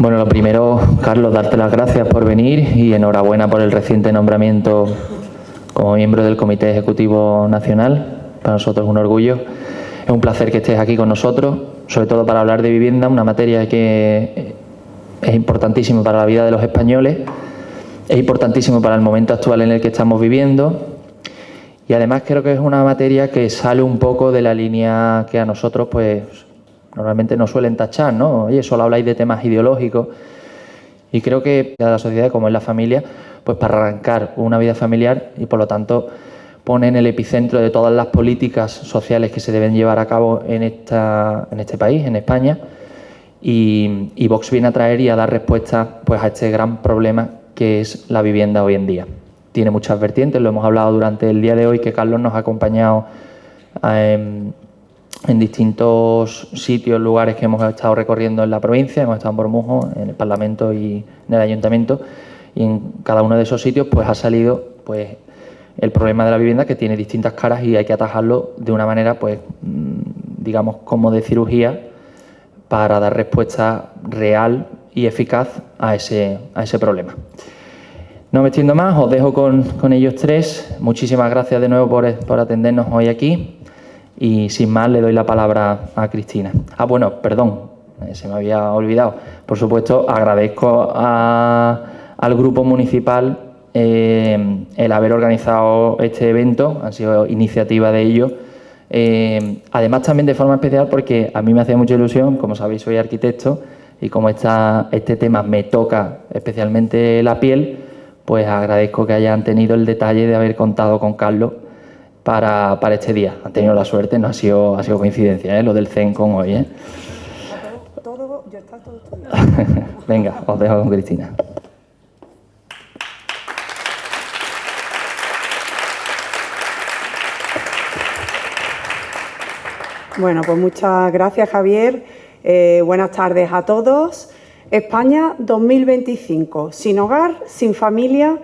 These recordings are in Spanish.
Bueno, lo primero, Carlos, darte las gracias por venir y enhorabuena por el reciente nombramiento como miembro del Comité Ejecutivo Nacional. Para nosotros es un orgullo. Es un placer que estés aquí con nosotros, sobre todo para hablar de vivienda, una materia que es importantísima para la vida de los españoles, es importantísimo para el momento actual en el que estamos viviendo y además creo que es una materia que sale un poco de la línea que a nosotros pues normalmente nos suelen tachar, ¿no? Oye, solo habláis de temas ideológicos y creo que la sociedad, como es la familia, pues para arrancar una vida familiar y por lo tanto pone en el epicentro de todas las políticas sociales que se deben llevar a cabo en este país, en España, y Vox viene a traer y a dar respuesta pues a este gran problema que es la vivienda hoy en día. Tiene muchas vertientes, lo hemos hablado durante el día de hoy, que Carlos nos ha acompañado en distintos sitios, lugares que hemos estado recorriendo en la provincia, hemos estado en Bormujos, en el Parlamento y en el Ayuntamiento, y en cada uno de esos sitios pues ha salido pues el problema de la vivienda, que tiene distintas caras y hay que atajarlo de una manera pues digamos como de cirugía para dar respuesta real y eficaz a ese problema. No me extiendo más, os dejo con ellos tres. Muchísimas gracias de nuevo por atendernos hoy aquí y sin más le doy la palabra a Cristina. Bueno, perdón, se me había olvidado. Por supuesto, agradezco al Grupo Municipal el haber organizado este evento, han sido iniciativa de ellos. Además también de forma especial porque a mí me hacía mucha ilusión, como sabéis soy arquitecto y como este tema me toca especialmente la piel, pues agradezco que hayan tenido el detalle de haber contado con Carlos para este día. Han tenido la suerte, no ha sido coincidencia, lo del CEN con hoy. Ya está todo estudiado. Venga, os dejo con Cristina. Bueno, pues muchas gracias, Javier. Buenas tardes a todos. España 2025, sin hogar, sin familia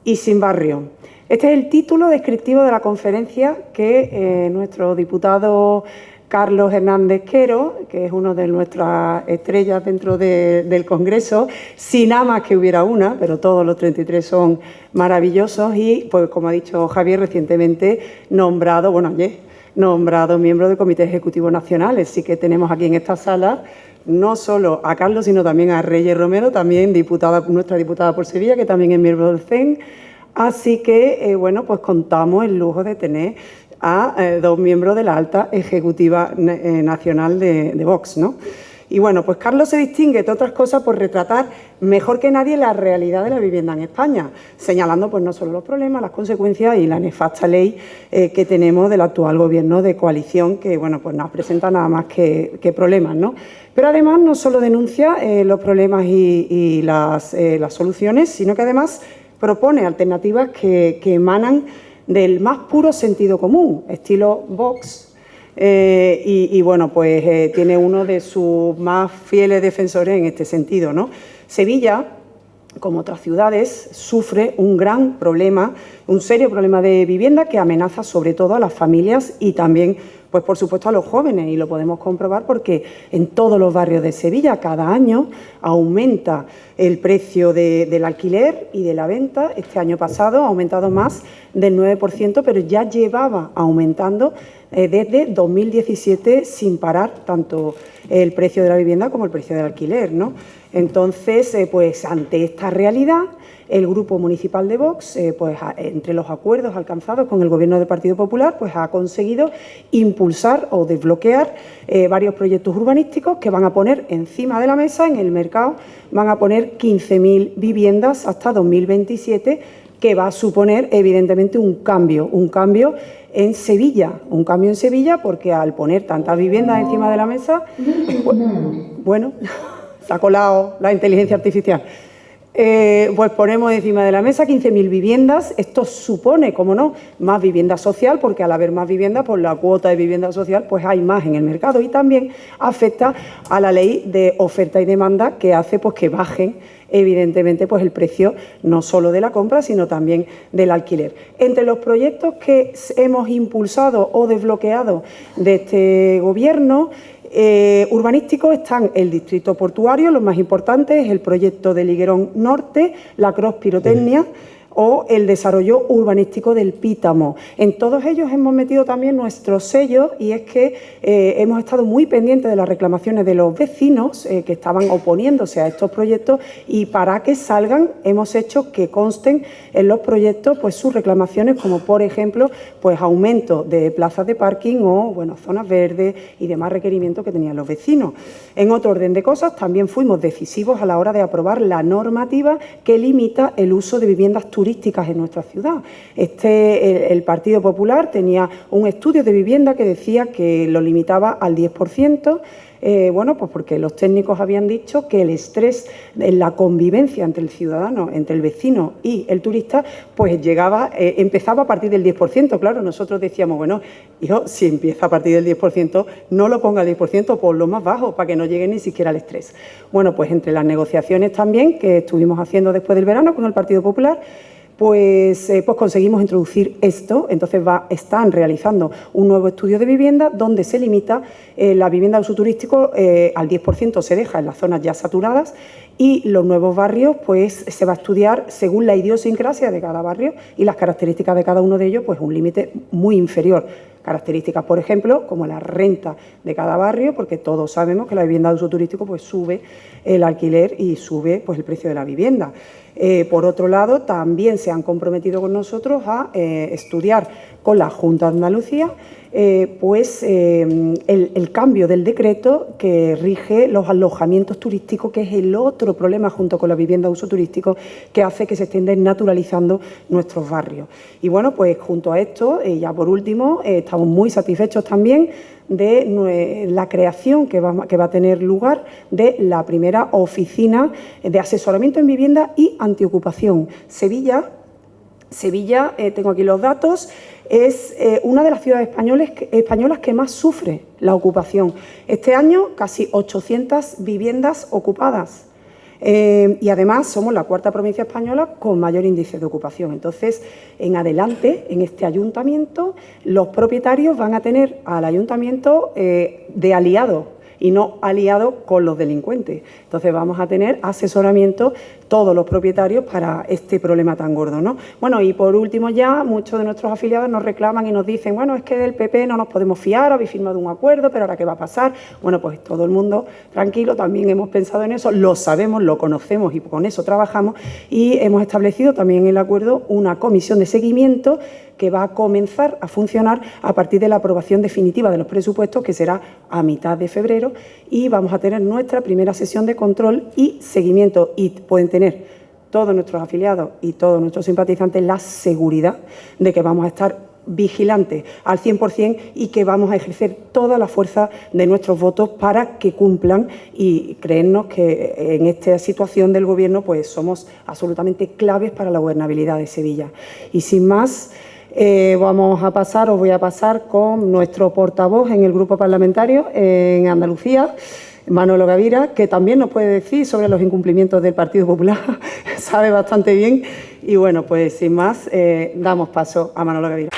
y sin barrio. Este es el título descriptivo de la conferencia que nuestro diputado Carlos Hernández Quero, que es uno de nuestras estrellas dentro del Congreso, sin nada más que hubiera una, pero todos los 33 son maravillosos y, pues como ha dicho Javier, recientemente nombrado miembro del Comité Ejecutivo Nacional. Así que tenemos aquí en esta sala no solo a Carlos, sino también a Reyes Romero, también nuestra diputada por Sevilla, que también es miembro del CEN. Así que, pues contamos el lujo de tener a dos miembros de la alta ejecutiva nacional de Vox, ¿no? Y bueno, pues Carlos se distingue, entre otras cosas, por retratar mejor que nadie la realidad de la vivienda en España, señalando pues no solo los problemas, las consecuencias y la nefasta ley que tenemos del actual gobierno de coalición, que bueno, pues nos presenta nada más que problemas, ¿no? Pero además no solo denuncia los problemas y las soluciones, sino que además propone alternativas que emanan del más puro sentido común, estilo Vox. Bueno, pues tiene uno de sus más fieles defensores en este sentido, ¿no? Sevilla, como otras ciudades, sufre un gran problema, un serio problema de vivienda que amenaza sobre todo a las familias y también, pues por supuesto, a los jóvenes, y lo podemos comprobar porque en todos los barrios de Sevilla cada año aumenta el precio del alquiler y de la venta. Este año pasado ha aumentado más del 9%, pero ya llevaba aumentando desde 2017 sin parar tanto el precio de la vivienda como el precio del alquiler, ¿no? Entonces, pues ante esta realidad, el Grupo Municipal de Vox, pues entre los acuerdos alcanzados con el Gobierno del Partido Popular, pues ha conseguido impulsar o desbloquear varios proyectos urbanísticos que van a poner encima de la mesa en el mercado, van a poner 15.000 viviendas hasta 2027, que va a suponer evidentemente un cambio en Sevilla, porque al poner tantas viviendas encima de la mesa, pues, bueno, se ha colado la inteligencia artificial. Pues ponemos encima de la mesa 15.000 viviendas. Esto supone, como no, más vivienda social, porque al haber más vivienda, pues la cuota de vivienda social pues hay más en el mercado, y también afecta a la ley de oferta y demanda, que hace pues que bajen evidentemente pues el precio no solo de la compra, sino también del alquiler. Entre los proyectos que hemos impulsado o desbloqueado de este Gobierno, Urbanísticos están el distrito portuario, los más importantes, el proyecto de Liguerón Norte, la Cross Pirotecnia o el desarrollo urbanístico del Pítamo. En todos ellos hemos metido también nuestro sello y es que hemos estado muy pendientes de las reclamaciones de los vecinos que estaban oponiéndose a estos proyectos y para que salgan hemos hecho que consten en los proyectos pues sus reclamaciones como por ejemplo pues aumento de plazas de parking o bueno, zonas verdes y demás requerimientos que tenían los vecinos. En otro orden de cosas también fuimos decisivos a la hora de aprobar la normativa que limita el uso de viviendas turísticas en nuestra ciudad. El Partido Popular tenía un estudio de vivienda que decía que lo limitaba al 10%, bueno, pues porque los técnicos habían dicho que el estrés en la convivencia entre el ciudadano, entre el vecino y el turista, pues empezaba a partir del 10%. Claro, nosotros decíamos, bueno, hijo, si empieza a partir del 10%, no lo ponga al 10%, ponlo más bajo, para que no llegue ni siquiera al estrés. Bueno, pues entre las negociaciones también que estuvimos haciendo después del verano con el Partido Popular, pues conseguimos introducir esto. Entonces están realizando un nuevo estudio de vivienda donde se limita la vivienda de uso turístico al 10%, se deja en las zonas ya saturadas y los nuevos barrios pues se va a estudiar según la idiosincrasia de cada barrio y las características de cada uno de ellos, pues un límite muy inferior. Características, por ejemplo, como la renta de cada barrio, porque todos sabemos que la vivienda de uso turístico pues sube el alquiler y sube pues el precio de la vivienda. Por otro lado, también se han comprometido con nosotros a estudiar con la Junta de Andalucía el cambio del decreto que rige los alojamientos turísticos, que es el otro problema junto con la vivienda de uso turístico que hace que se estén desnaturalizando nuestros barrios. Y bueno, pues junto a esto, ya por último, estamos muy satisfechos también de la creación que va a tener lugar de la primera oficina de asesoramiento en vivienda y antiocupación. Sevilla, tengo aquí los datos, es una de las ciudades españolas que más sufre la ocupación. Este año casi 800 viviendas ocupadas. Y además somos la cuarta provincia española con mayor índice de ocupación. Entonces, en adelante, en este ayuntamiento, los propietarios van a tener al ayuntamiento de aliado y no aliado con los delincuentes. Entonces vamos a tener asesoramiento todos los propietarios para este problema tan gordo, ¿no? Bueno, y por último ya, muchos de nuestros afiliados nos reclaman y nos dicen, bueno, es que del PP no nos podemos fiar, habéis firmado un acuerdo, pero ahora ¿qué va a pasar? Bueno, pues todo el mundo tranquilo, también hemos pensado en eso, lo sabemos, lo conocemos y con eso trabajamos y hemos establecido también en el acuerdo una comisión de seguimiento que va a comenzar a funcionar a partir de la aprobación definitiva de los presupuestos, que será a mitad de febrero, y vamos a tener nuestra primera sesión de control y seguimiento. Y pueden tener todos nuestros afiliados y todos nuestros simpatizantes la seguridad de que vamos a estar vigilantes al 100% y que vamos a ejercer toda la fuerza de nuestros votos para que cumplan y creernos que en esta situación del Gobierno pues somos absolutamente claves para la gobernabilidad de Sevilla. Y sin más, os voy a pasar con nuestro portavoz en el grupo parlamentario en Andalucía, Manolo Gavira, que también nos puede decir sobre los incumplimientos del Partido Popular, sabe bastante bien. Y bueno, pues sin más, damos paso a Manolo Gavira.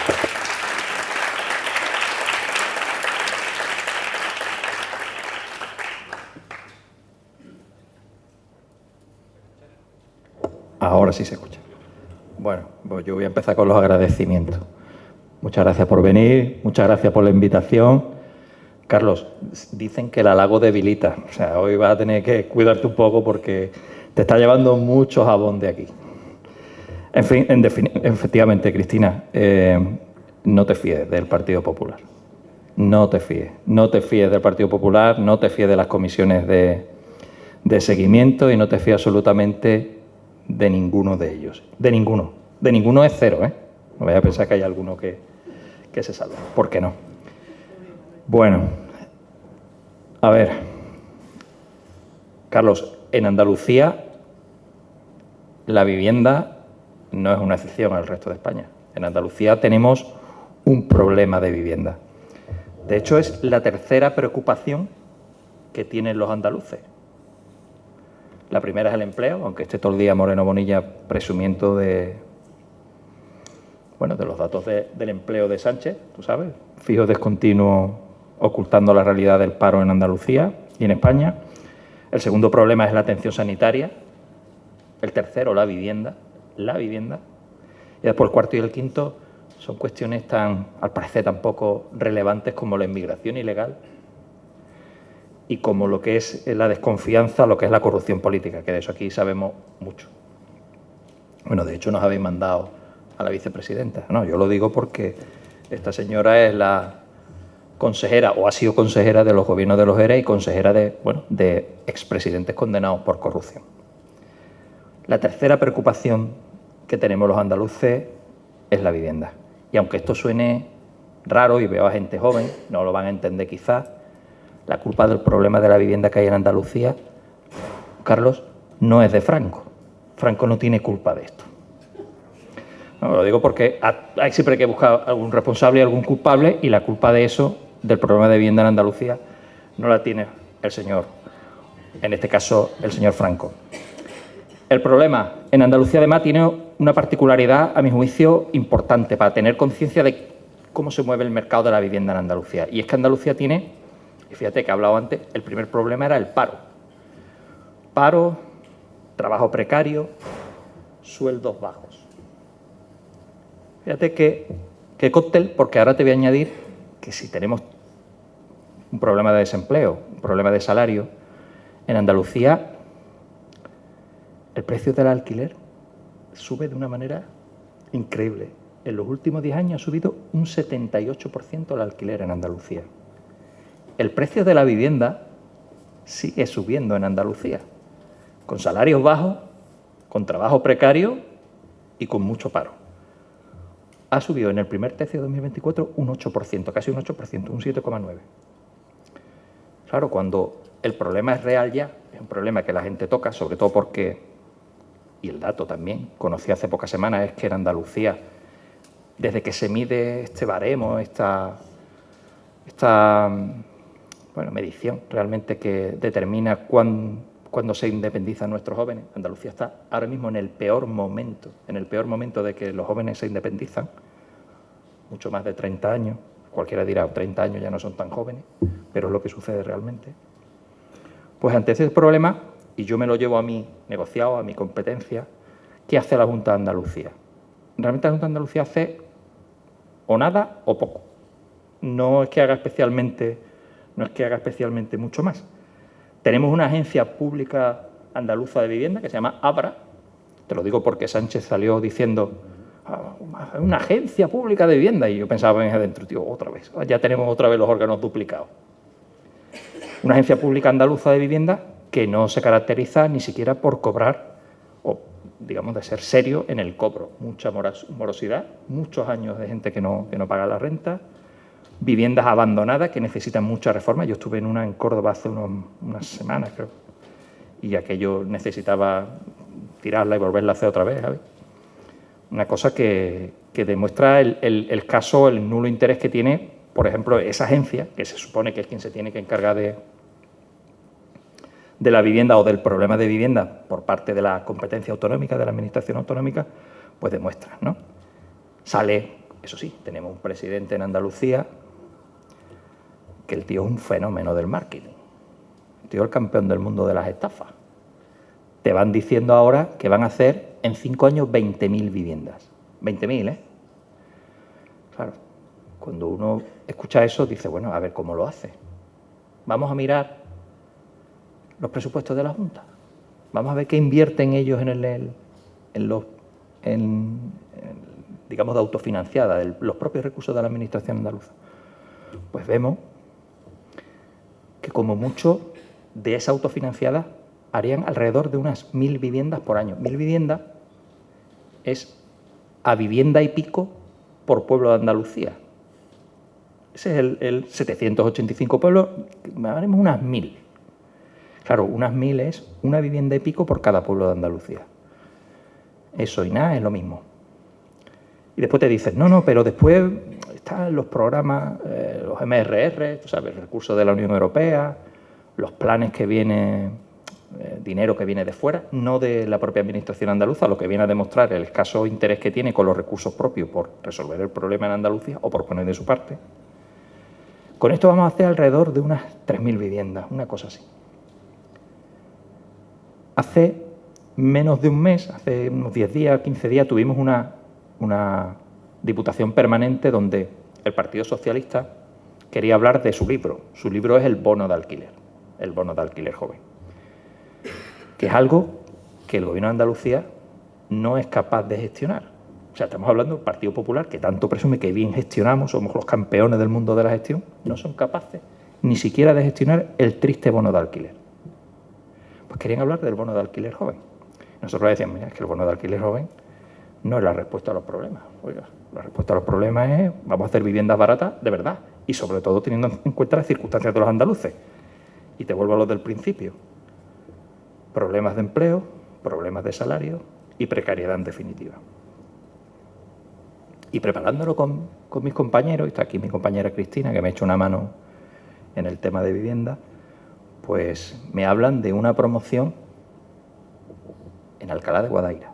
Ahora sí se escucha. Bueno, pues yo voy a empezar con los agradecimientos. Muchas gracias por venir, muchas gracias por la invitación. Carlos, dicen que el halago debilita. O sea, hoy vas a tener que cuidarte un poco porque te está llevando mucho jabón de aquí. En fin, efectivamente, Cristina, no te fíes del Partido Popular. No te fíes. No te fíes del Partido Popular, no te fíes de las comisiones de seguimiento y no te fíes absolutamente de ninguno de ellos. De ninguno. De ninguno es cero, ¿eh? No vaya a pensar que hay alguno que se salva. ¿Por qué no? Bueno, a ver. Carlos, en Andalucía la vivienda no es una excepción al resto de España. En Andalucía tenemos un problema de vivienda. De hecho, es la tercera preocupación que tienen los andaluces. La primera es el empleo, aunque esté todo el día Moreno Bonilla presumiendo de los datos del empleo de Sánchez, tú sabes, fijo, discontinuo, ocultando la realidad del paro en Andalucía y en España. El segundo problema es la atención sanitaria. El tercero, la vivienda. Y después el cuarto y el quinto son cuestiones al parecer, tan poco relevantes como la inmigración ilegal y como lo que es la desconfianza, lo que es la corrupción política, que de eso aquí sabemos mucho. Bueno, de hecho nos habéis mandado a la vicepresidenta. No, yo lo digo porque esta señora es la consejera, o ha sido consejera de los gobiernos de los ERE y consejera de expresidentes condenados por corrupción. La tercera preocupación que tenemos los andaluces es la vivienda. Y aunque esto suene raro y veo a gente joven, no lo van a entender quizás, la culpa del problema de la vivienda que hay en Andalucía, Carlos, no es de Franco. Franco no tiene culpa de esto. No, lo digo porque hay siempre que buscar algún responsable y algún culpable, y la culpa de eso, del problema de vivienda en Andalucía, no la tiene el señor, en este caso el señor Franco. El problema en Andalucía además tiene una particularidad, a mi juicio, importante para tener conciencia de cómo se mueve el mercado de la vivienda en Andalucía. Y es que Andalucía tiene, y fíjate que he hablado antes, el primer problema era el paro. Paro, trabajo precario, sueldos bajos. Fíjate qué cóctel, porque ahora te voy a añadir que si tenemos un problema de desempleo, un problema de salario, en Andalucía el precio del alquiler sube de una manera increíble. En los últimos 10 años ha subido un 78% el alquiler en Andalucía. El precio de la vivienda sigue subiendo en Andalucía, con salarios bajos, con trabajo precario y con mucho paro. Ha subido en el primer tercio de 2024 un 8%, casi un 8%, un 7,9%. Claro, cuando el problema es real ya, es un problema que la gente toca, sobre todo porque, y el dato también, conocí hace pocas semanas, es que en Andalucía, desde que se mide este baremo, esta medición realmente que determina cuándo se independizan nuestros jóvenes, Andalucía está ahora mismo en el peor momento de que los jóvenes se independizan, mucho más de 30 años, cualquiera dirá, 30 años ya no son tan jóvenes, pero es lo que sucede realmente. Pues ante ese problema, y yo me lo llevo a mi negociado, a mi competencia, ¿qué hace la Junta de Andalucía? Realmente la Junta de Andalucía hace o nada o poco. No es que haga especialmente mucho más. Tenemos una agencia pública andaluza de vivienda que se llama ABRA. Te lo digo porque Sánchez salió diciendo una agencia pública de vivienda, y yo pensaba en adentro, tío, otra vez, ya tenemos otra vez los órganos duplicados. Una agencia pública andaluza de vivienda que no se caracteriza ni siquiera por cobrar, o digamos de ser serio en el cobro. Mucha morosidad, muchos años de gente que no paga la renta, viviendas abandonadas que necesitan mucha reforma. Yo estuve en una en Córdoba hace unas semanas, creo, y aquello necesitaba tirarla y volverla a hacer otra vez, ¿sabes? Una cosa que demuestra el caso, el nulo interés que tiene, por ejemplo, esa agencia, que se supone que es quien se tiene que encargar de la vivienda o del problema de vivienda por parte de la competencia autonómica, de la administración autonómica, pues demuestra, ¿no? Sale, eso sí, tenemos un presidente en Andalucía que el tío es un fenómeno del marketing. El tío es el campeón del mundo de las estafas. Te van diciendo ahora que van a hacer en 5 años 20.000 viviendas. 20.000, ¿eh? Claro, cuando uno escucha eso dice, bueno, a ver cómo lo hace. Vamos a mirar los presupuestos de la Junta. Vamos a ver qué invierten ellos digamos, de autofinanciada, los propios recursos de la Administración andaluza. Pues vemos que como mucho de esa autofinanciada harían alrededor de unas 1.000 viviendas por año. 1.000 viviendas es a vivienda y pico por pueblo de Andalucía. Ese es el 785 pueblos, haremos unas 1.000. Claro, unas 1.000 es una vivienda y pico por cada pueblo de Andalucía. Eso y nada es lo mismo. Y después te dicen, no, pero después están los programas, los MRR, tú sabes, recursos de la Unión Europea, los planes que vienen, dinero que viene de fuera, no de la propia Administración andaluza, lo que viene a demostrar el escaso interés que tiene con los recursos propios por resolver el problema en Andalucía o por poner de su parte. Con esto vamos a hacer alrededor de unas 3.000 viviendas, una cosa así. Hace menos de un mes, hace unos 10 días, 15 días, tuvimos una diputación permanente donde el Partido Socialista quería hablar de su libro. Su libro es el bono de alquiler joven, que es algo que el Gobierno de Andalucía no es capaz de gestionar. O sea, estamos hablando del Partido Popular, que tanto presume que bien gestionamos, somos los campeones del mundo de la gestión, no son capaces ni siquiera de gestionar el triste bono de alquiler. Pues querían hablar del bono de alquiler joven. Nosotros le decíamos, mira, es que el bono de alquiler joven no es la respuesta a los problemas. Oiga, la respuesta a los problemas es, vamos a hacer viviendas baratas de verdad, y sobre todo teniendo en cuenta las circunstancias de los andaluces. Y te vuelvo a lo del principio. Problemas de empleo, problemas de salario y precariedad en definitiva. Y preparándolo con mis compañeros, y está aquí mi compañera Cristina, que me ha hecho una mano en el tema de vivienda, pues me hablan de una promoción en Alcalá de Guadaira.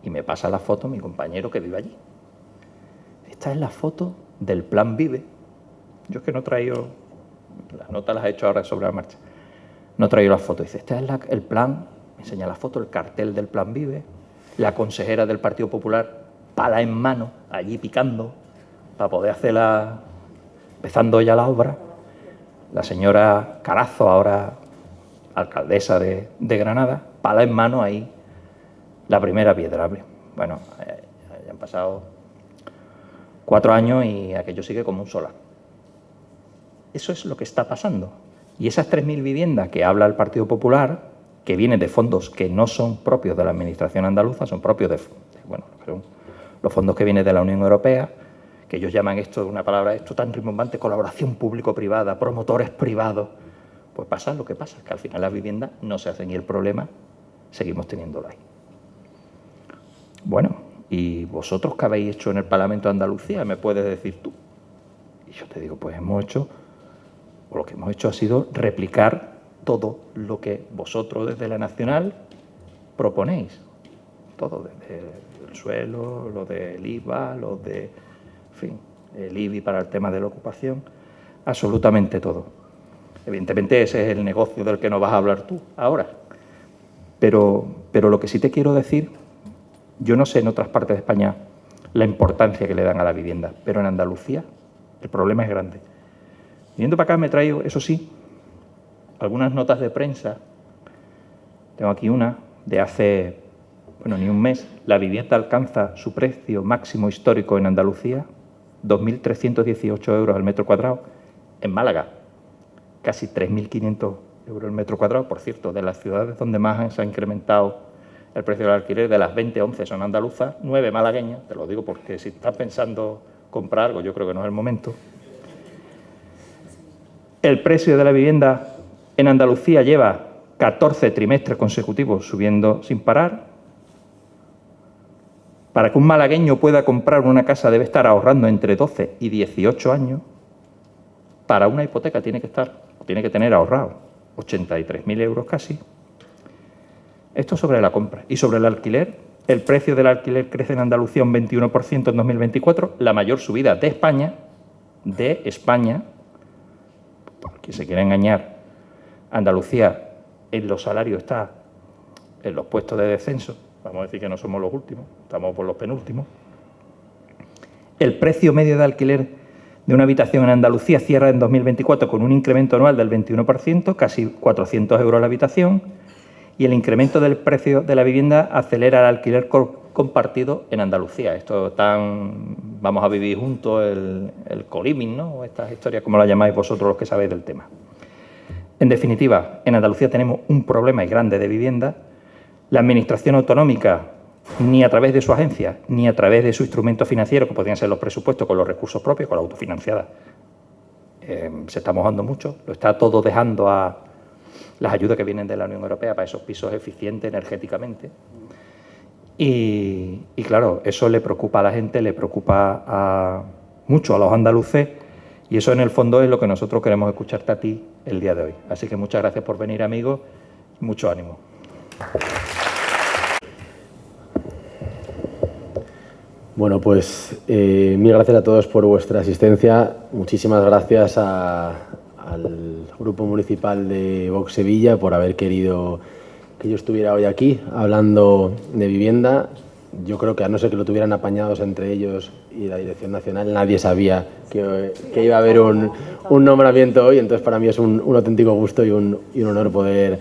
Y me pasa la foto mi compañero que vive allí. Esta es la foto del Plan Vive. Yo es que no he traído, las notas las he hecho ahora sobre la marcha. No he traído las fotos. Dice, este es el plan, me enseña la foto, el cartel del Plan Vive, la consejera del Partido Popular, pala en mano, allí picando, para poder hacer empezando ya la obra. La señora Carazo, ahora alcaldesa de Granada, pala en mano ahí, la primera piedra. Bueno, ya han pasado 4 años y aquello sigue como un solar. Eso es lo que está pasando. Y esas 3.000 viviendas que habla el Partido Popular, que vienen de fondos que no son propios de la Administración andaluza, son propios de los fondos que vienen de la Unión Europea, que ellos llaman esto, una palabra esto tan rimbombante, colaboración público-privada, promotores privados. Pues pasa lo que pasa, que al final las viviendas no se hacen y el problema seguimos teniéndolo ahí. Bueno, ¿y vosotros qué habéis hecho en el Parlamento de Andalucía? ¿Me puedes decir tú? Y yo te digo, pues lo que hemos hecho ha sido replicar todo lo que vosotros desde la Nacional proponéis. Todo, desde el suelo, lo del IVA, lo de, en fin, el IBI para el tema de la ocupación, absolutamente todo. Evidentemente ese es el negocio del que no vas a hablar tú ahora. Pero lo que sí te quiero decir, yo no sé en otras partes de España la importancia que le dan a la vivienda, pero en Andalucía el problema es grande. Viniendo para acá me traigo, eso sí, algunas notas de prensa. Tengo aquí una de hace, ni un mes. La vivienda alcanza su precio máximo histórico en Andalucía, 2.318 euros al metro cuadrado. En Málaga, casi 3.500 euros el metro cuadrado. Por cierto, de las ciudades donde más se ha incrementado el precio del alquiler, de las 20, 11 son andaluzas, 9 malagueñas. Te lo digo porque si estás pensando comprar algo, yo creo que no es el momento. El precio de la vivienda en Andalucía lleva 14 trimestres consecutivos subiendo sin parar. Para que un malagueño pueda comprar una casa debe estar ahorrando entre 12 y 18 años. Para una hipoteca tiene que tener ahorrado 83.000 euros casi. Esto sobre la compra. Y sobre el alquiler, el precio del alquiler crece en Andalucía un 21% en 2024, la mayor subida de España, porque se quiere engañar. Andalucía en los salarios está en los puestos de descenso, vamos a decir que no somos los últimos, estamos por los penúltimos. El precio medio de alquiler de una habitación en Andalucía cierra en 2024 con un incremento anual del 21%, casi 400 euros la habitación, y el incremento del precio de la vivienda acelera el alquiler compartido en Andalucía. Esto vamos a vivir juntos, el co-living, ¿no? Estas historias, como las llamáis vosotros los que sabéis del tema. En definitiva, en Andalucía tenemos un problema grande de vivienda. La Administración autonómica, ni a través de su agencia, ni a través de su instrumento financiero, que podrían ser los presupuestos con los recursos propios, con la autofinanciada, se está mojando mucho, lo está todo dejando a las ayudas que vienen de la Unión Europea para esos pisos eficientes energéticamente. Y claro, eso le preocupa a la gente, le preocupa mucho a los andaluces, y eso en el fondo es lo que nosotros queremos escucharte a ti el día de hoy. Así que muchas gracias por venir, amigos, mucho ánimo. Bueno, pues mil gracias a todos por vuestra asistencia. Muchísimas gracias al Grupo Municipal de Vox Sevilla por haber querido que yo estuviera hoy aquí hablando de vivienda. Yo creo que a no ser que lo tuvieran apañados entre ellos y la Dirección Nacional, nadie sabía que iba a haber un nombramiento hoy. Entonces, para mí es un auténtico gusto y un honor poder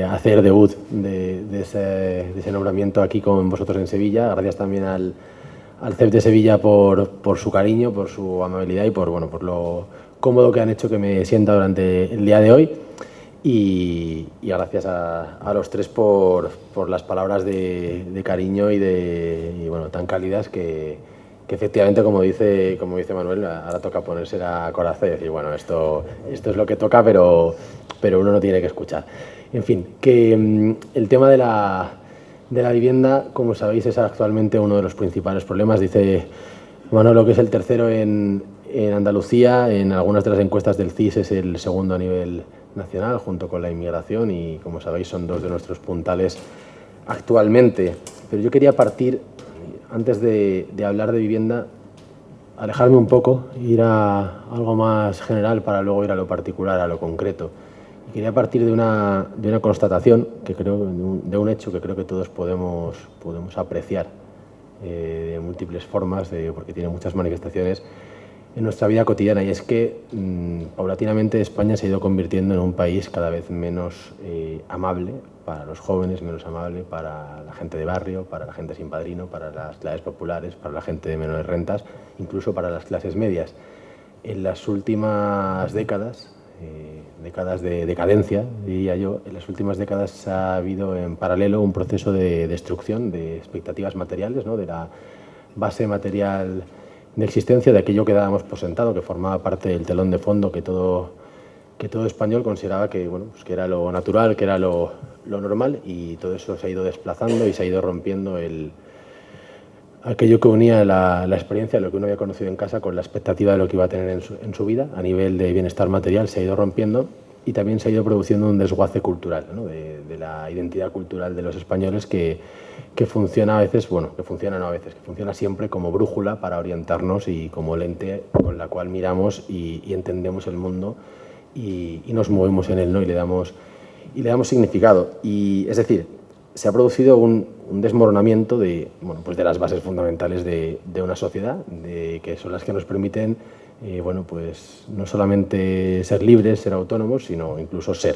hacer debut de ese nombramiento aquí con vosotros en Sevilla. Gracias también al CEP de Sevilla por su cariño, por su amabilidad y por lo cómodo que han hecho que me sienta durante el día de hoy. Y gracias a los tres por las palabras de cariño y bueno, tan cálidas que efectivamente, como dice Manuel, ahora toca ponerse la coraza y decir, bueno, esto es lo que toca, pero uno no tiene que escuchar. En fin, que el tema de la vivienda, como sabéis, es actualmente uno de los principales problemas. Dice Manolo que es el tercero en Andalucía. En algunas de las encuestas del CIS es el segundo a nivel nacional, junto con la inmigración, y como sabéis son dos de nuestros puntales actualmente. Pero yo quería partir, antes de hablar de vivienda, alejarme un poco, ir a algo más general para luego ir a lo particular, a lo concreto. Y quería partir de una constatación, que creo, de un hecho que creo que todos podemos apreciar de múltiples formas, porque tiene muchas manifestaciones en nuestra vida cotidiana, y es que paulatinamente España se ha ido convirtiendo en un país cada vez menos amable para los jóvenes, menos amable para la gente de barrio, para la gente sin padrino, para las clases populares, para la gente de menores rentas, incluso para las clases medias. En las últimas décadas, décadas de decadencia, diría yo, en las últimas décadas ha habido en paralelo un proceso de destrucción de expectativas materiales, ¿no?, de la base material de existencia, de aquello que dábamos por sentado, que formaba parte del telón de fondo que todo español consideraba que, bueno, pues que era lo natural, que era lo normal, y todo eso se ha ido desplazando y se ha ido rompiendo aquello que unía la experiencia, lo que uno había conocido en casa, con la expectativa de lo que iba a tener en su vida a nivel de bienestar material. Se ha ido rompiendo y también se ha ido produciendo un desguace cultural, ¿no?, de la identidad cultural de los españoles que funciona a veces, que funciona siempre como brújula para orientarnos y como lente con la cual miramos y entendemos el mundo y nos movemos en él, ¿no?, y le damos significado. Y es decir, se ha producido un desmoronamiento de las bases fundamentales de una sociedad, que son las que nos permiten no solamente ser libres, ser autónomos, sino incluso ser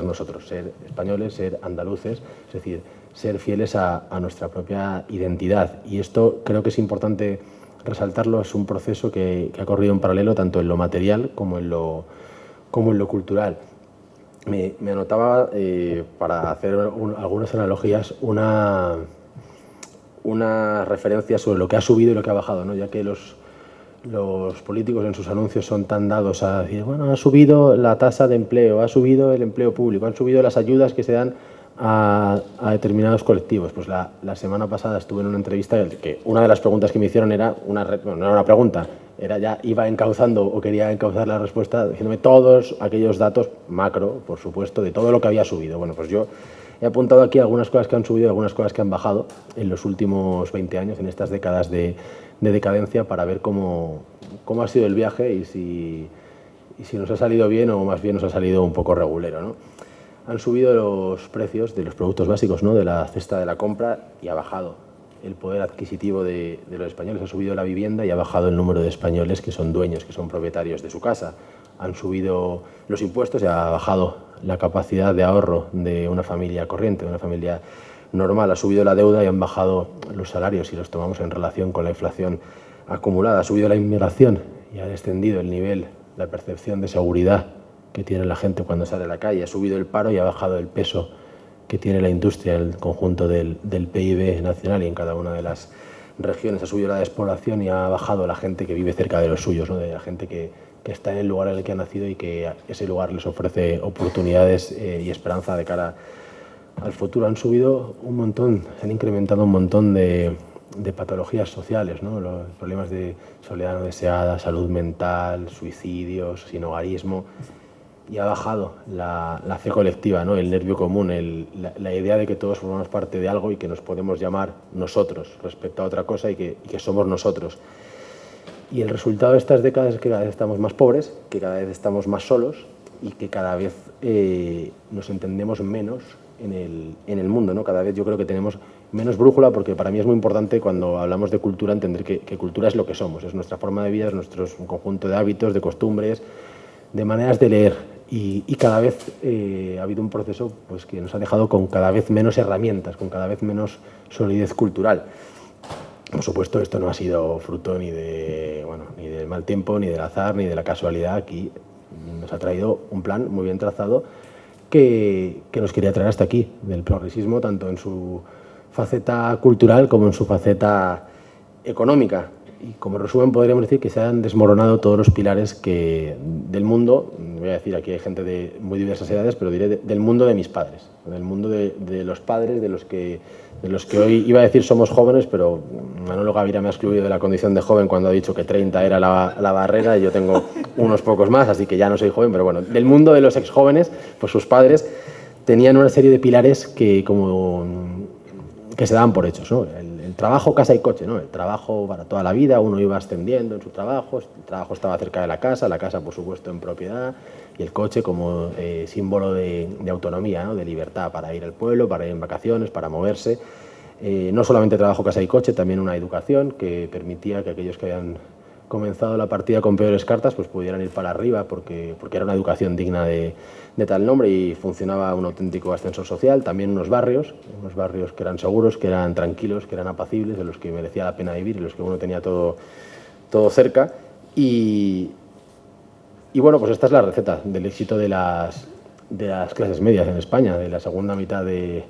nosotros, ser españoles, ser andaluces, es decir, ser fieles a nuestra propia identidad. Y esto creo que es importante resaltarlo. Es un proceso que ha corrido en paralelo tanto en lo material como en lo cultural. Me anotaba, para hacer algunas analogías, una referencia sobre lo que ha subido y lo que ha bajado, ¿no?, ya que los políticos en sus anuncios son tan dados a decir, bueno, ha subido la tasa de empleo, ha subido el empleo público, han subido las ayudas que se dan a determinados colectivos. Pues la semana pasada estuve en una entrevista que una de las preguntas que me hicieron no era una pregunta, iba encauzando o quería encauzar la respuesta diciéndome todos aquellos datos macro, por supuesto, de todo lo que había subido. Bueno, pues yo he apuntado aquí algunas cosas que han subido y algunas cosas que han bajado en los últimos 20 años, en estas décadas de decadencia, para ver cómo ha sido el viaje y si nos ha salido bien o más bien nos ha salido un poco regulero, ¿no? Han subido los precios de los productos básicos, ¿no?, de la cesta de la compra, y ha bajado el poder adquisitivo de los españoles. Ha subido la vivienda y ha bajado el número de españoles que son dueños, que son propietarios de su casa. Han subido los impuestos y ha bajado la capacidad de ahorro de una familia corriente, de una familia normal. Ha subido la deuda y han bajado los salarios, si los tomamos en relación con la inflación acumulada. Ha subido la inmigración y ha descendido el nivel, la percepción de seguridad que tiene la gente cuando sale a la calle. Ha subido el paro y ha bajado el peso que tiene la industria en el conjunto del PIB nacional y en cada una de las regiones. Ha subido la despoblación y ha bajado la gente que vive cerca de los suyos, ¿no?, de la gente que está en el lugar en el que ha nacido y que ese lugar les ofrece oportunidades y esperanza de cara al futuro. Han subido un montón, se han incrementado un montón de patologías sociales, ¿no?, los problemas de soledad no deseada, salud mental, suicidios, sinhogarismo. y ha bajado la fe colectiva, ¿no? El nervio común, la idea de que todos formamos parte de algo y que nos podemos llamar nosotros respecto a otra cosa y que somos nosotros. Y el resultado de estas décadas es que cada vez estamos más pobres, que cada vez estamos más solos y que cada vez nos entendemos menos en el mundo, ¿no? Cada vez yo creo que tenemos menos brújula, porque para mí es muy importante cuando hablamos de cultura entender que cultura es lo que somos, es nuestra forma de vida, es nuestro conjunto de hábitos, de costumbres, de maneras de leer. Y cada vez ha habido un proceso pues, que nos ha dejado con cada vez menos herramientas, con cada vez menos solidez cultural. Por supuesto, esto no ha sido fruto ni del mal tiempo, ni del azar, ni de la casualidad. Aquí nos ha traído un plan muy bien trazado que nos quería traer hasta aquí, del progresismo, tanto en su faceta cultural como en su faceta económica. Y como resumen podríamos decir que se han desmoronado todos los pilares del mundo, voy a decir, aquí hay gente de muy diversas edades, pero diré del mundo de mis padres, del mundo de los padres, de los que hoy iba a decir somos jóvenes, pero Manolo Gavira me ha excluido de la condición de joven cuando ha dicho que 30 era la barrera y yo tengo unos pocos más, así que ya no soy joven, pero bueno, del mundo de los exjóvenes, pues sus padres tenían una serie de pilares que se daban por hechos, ¿no? El trabajo, casa y coche, ¿no? El trabajo para toda la vida, uno iba ascendiendo en su trabajo, el trabajo estaba cerca de la casa por supuesto en propiedad, y el coche como símbolo de autonomía, ¿no? De libertad para ir al pueblo, para ir en vacaciones, para moverse. No solamente trabajo, casa y coche, también una educación que permitía que aquellos que habían comenzado la partida con peores cartas pues pudieran ir para arriba porque era una educación digna de tal nombre y funcionaba un auténtico ascensor social. También unos barrios que eran seguros, que eran tranquilos, que eran apacibles, en los que merecía la pena vivir, en los que uno tenía todo cerca. Y bueno, pues esta es la receta del éxito de las clases medias en España, de la segunda mitad del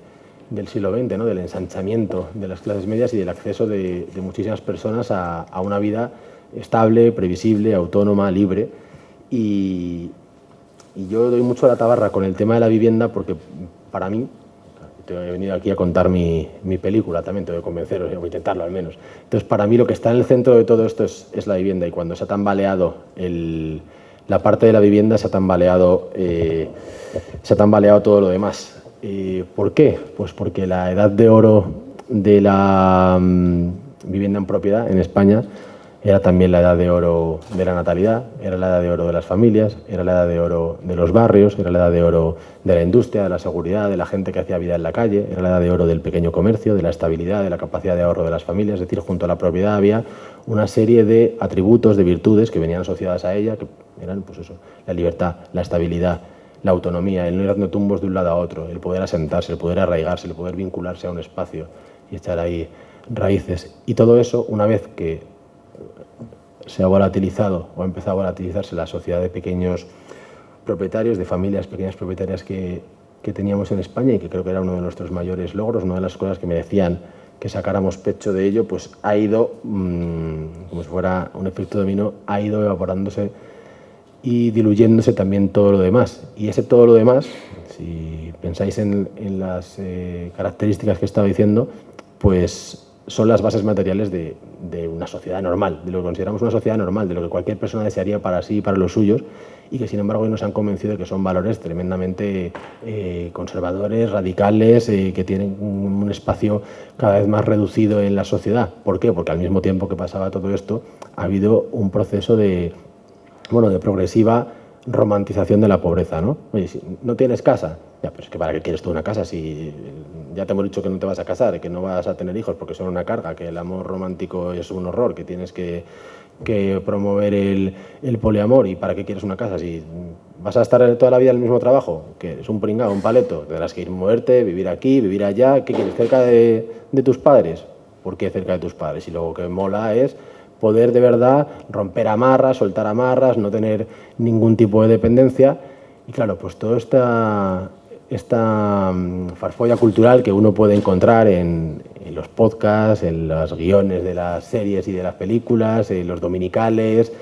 siglo XX, ¿no? Del ensanchamiento de las clases medias y del acceso de muchísimas personas a una vida estable, previsible, autónoma, libre. Y yo doy mucho a la tabarra con el tema de la vivienda porque para mí, he venido aquí a contar mi película también, tengo que convenceros, voy a intentarlo al menos. Entonces, para mí lo que está en el centro de todo esto es la vivienda, y cuando se ha tambaleado la parte de la vivienda, se ha tambaleado todo lo demás. ¿Por qué? Pues porque la edad de oro de la vivienda en propiedad en España era también la edad de oro de la natalidad, era la edad de oro de las familias, era la edad de oro de los barrios, era la edad de oro de la industria, de la seguridad, de la gente que hacía vida en la calle, era la edad de oro del pequeño comercio, de la estabilidad, de la capacidad de ahorro de las familias. Es decir, junto a la propiedad había una serie de atributos, de virtudes que venían asociadas a ella, que eran pues eso, la libertad, la estabilidad, la autonomía, el no ir dando tumbos de un lado a otro, el poder asentarse, el poder arraigarse, el poder vincularse a un espacio y echar ahí raíces. Y todo eso, una vez que se ha volatilizado o ha empezado a volatilizarse la sociedad de pequeños propietarios, de familias pequeñas propietarias que teníamos en España, y que creo que era uno de nuestros mayores logros, una de las cosas que merecían que sacáramos pecho de ello, pues ha ido, como si fuera un efecto dominó, ha ido evaporándose y diluyéndose también todo lo demás. Y ese todo lo demás, si pensáis en las características que he estado diciendo, pues son las bases materiales de una sociedad normal, de lo que consideramos una sociedad normal, de lo que cualquier persona desearía para sí y para los suyos, y que sin embargo hoy nos han convencido de que son valores tremendamente conservadores, radicales, que tienen un espacio cada vez más reducido en la sociedad. ¿Por qué? Porque al mismo tiempo que pasaba todo esto, ha habido un proceso de progresiva romantización de la pobreza, ¿no? Oye, si no tienes casa, ya, pero es que ¿para qué quieres tú una casa? Si ya te hemos dicho que no te vas a casar, que no vas a tener hijos porque son una carga, que el amor romántico es un horror, que tienes que promover el poliamor, ¿y para qué quieres una casa? Si vas a estar toda la vida en el mismo trabajo, que es un pringao, un paleto, tendrás que ir, moverte, vivir aquí, vivir allá. ¿Qué quieres? ¿Cerca de tus padres? ¿Por qué cerca de tus padres? Y luego que mola es poder de verdad romper amarras, soltar amarras, no tener ningún tipo de dependencia. Y claro, pues toda esta farfolla cultural que uno puede encontrar en los podcasts, en los guiones de las series y de las películas, en los dominicales,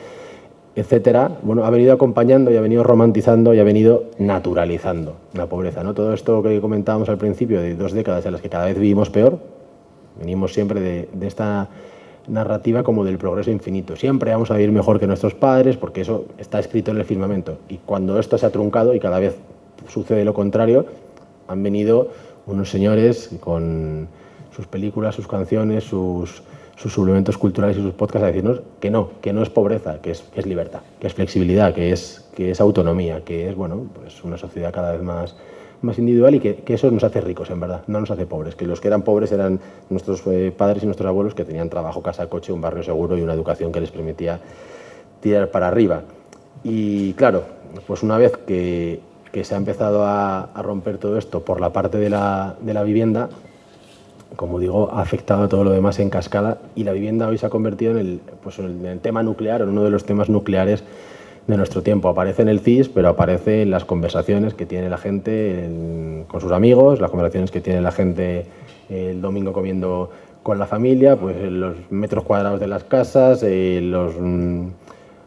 etcétera, bueno, ha venido acompañando y ha venido romantizando y ha venido naturalizando la pobreza, ¿no? Todo esto que comentábamos al principio, de 2 décadas en las que cada vez vivimos peor, venimos siempre de esta narrativa como del progreso infinito. Siempre vamos a vivir mejor que nuestros padres porque eso está escrito en el firmamento. Y cuando esto se ha truncado y cada vez sucede lo contrario, han venido unos señores con sus películas, sus canciones, sus suplementos culturales y sus podcasts a decirnos que no es pobreza, que es libertad, que es flexibilidad, que es autonomía, que es bueno, pues una sociedad cada vez más individual y que eso nos hace ricos, en verdad, no nos hace pobres, que los que eran pobres eran nuestros padres y nuestros abuelos que tenían trabajo, casa, coche, un barrio seguro y una educación que les permitía tirar para arriba. Y claro, pues una vez que se ha empezado a romper todo esto por la parte de la vivienda, como digo, ha afectado a todo lo demás en cascada y la vivienda hoy se ha convertido en el tema nuclear, en uno de los temas nucleares de nuestro tiempo. Aparece en el CIS, pero aparece en las conversaciones que tiene la gente con sus amigos, las conversaciones que tiene la gente el domingo comiendo con la familia, pues los metros cuadrados de las casas, las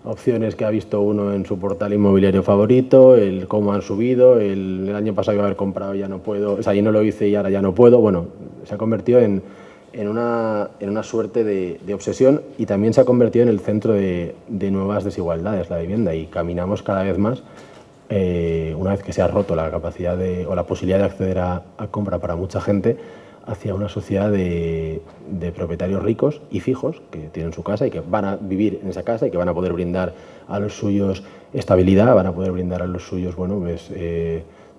opciones que ha visto uno en su portal inmobiliario favorito, el cómo han subido, el año pasado iba a haber comprado y ya no puedo, o sea, yo no lo hice y ahora ya no puedo. Bueno, se ha convertido en una suerte de obsesión y también se ha convertido en el centro de nuevas desigualdades, la vivienda, y caminamos cada vez más, una vez que se ha roto la capacidad o la posibilidad de acceder a compra para mucha gente, hacia una sociedad de propietarios ricos y fijos que tienen su casa y que van a vivir en esa casa y que van a poder brindar a los suyos estabilidad, van a poder brindar a los suyos, bueno, pues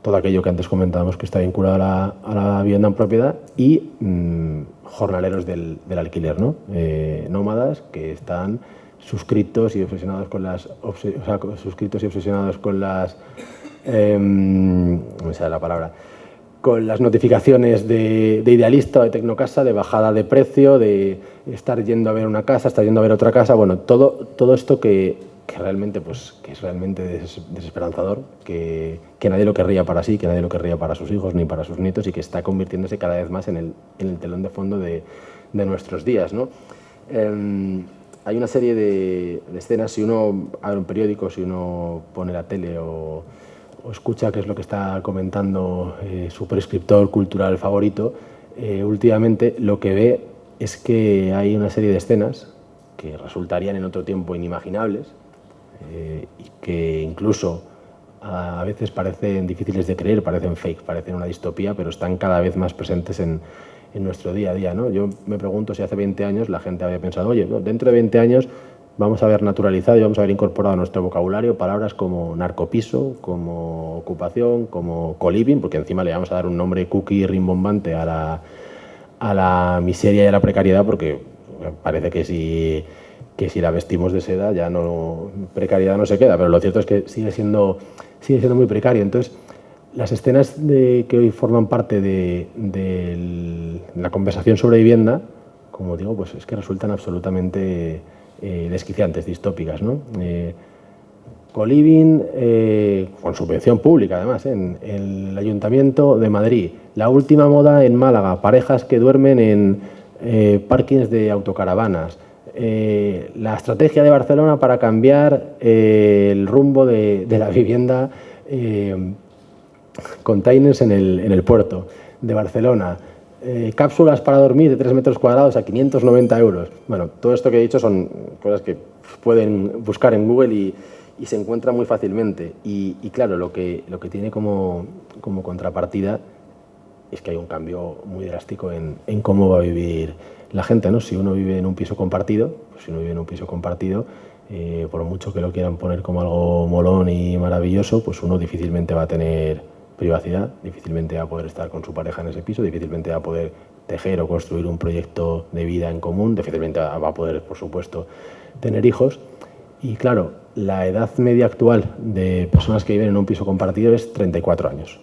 todo aquello que antes comentábamos que está vinculado a la vivienda en propiedad y jornaleros del alquiler, ¿no? Nómadas que están suscritos y obsesionados con las no me sale la palabra, con las notificaciones de Idealista o de Tecnocasa, de bajada de precio, de estar yendo a ver una casa, estar yendo a ver otra casa, bueno, todo esto que realmente, pues, que es realmente desesperanzador, que nadie lo querría para sí, que nadie lo querría para sus hijos ni para sus nietos y que está convirtiéndose cada vez más en el telón de fondo de nuestros días, ¿no? Hay una serie de escenas, si uno abre un periódico, si uno pone la tele o escucha qué es lo que está comentando su prescriptor cultural favorito, últimamente lo que ve es que hay una serie de escenas que resultarían en otro tiempo inimaginables y que incluso a veces parecen difíciles de creer, parecen fake, parecen una distopía, pero están cada vez más presentes en nuestro día a día, ¿no? Yo me pregunto si hace 20 años la gente había pensado, oye, no, dentro de 20 años vamos a haber naturalizado y vamos a haber incorporado a nuestro vocabulario palabras como narcopiso, como ocupación, como coliving, porque encima le vamos a dar un nombre cookie y rimbombante a la miseria y a la precariedad, porque parece que si la vestimos de seda ya no, precariedad no se queda, pero lo cierto es que sigue siendo muy precario. Entonces, las escenas que hoy forman parte de la conversación sobre vivienda, como digo, pues es que resultan absolutamente desquiciantes, distópicas, ¿no? Coliving, con subvención pública además, en el Ayuntamiento de Madrid. La última moda en Málaga, parejas que duermen en parkings de autocaravanas. La estrategia de Barcelona para cambiar el rumbo de la vivienda, containers en el puerto de Barcelona. Cápsulas para dormir de 3 metros cuadrados a 590 euros. Bueno, todo esto que he dicho son cosas que pueden buscar en Google y se encuentran muy fácilmente. Y claro, lo que tiene como contrapartida es que hay un cambio muy drástico en cómo va a vivir la gente, ¿no? Si uno vive en un piso compartido, por mucho que lo quieran poner como algo molón y maravilloso, pues uno difícilmente va a tener privacidad, difícilmente va a poder estar con su pareja en ese piso, difícilmente va a poder tejer o construir un proyecto de vida en común, difícilmente va a poder, por supuesto, tener hijos. Y claro, la edad media actual de personas que viven en un piso compartido es 34 años.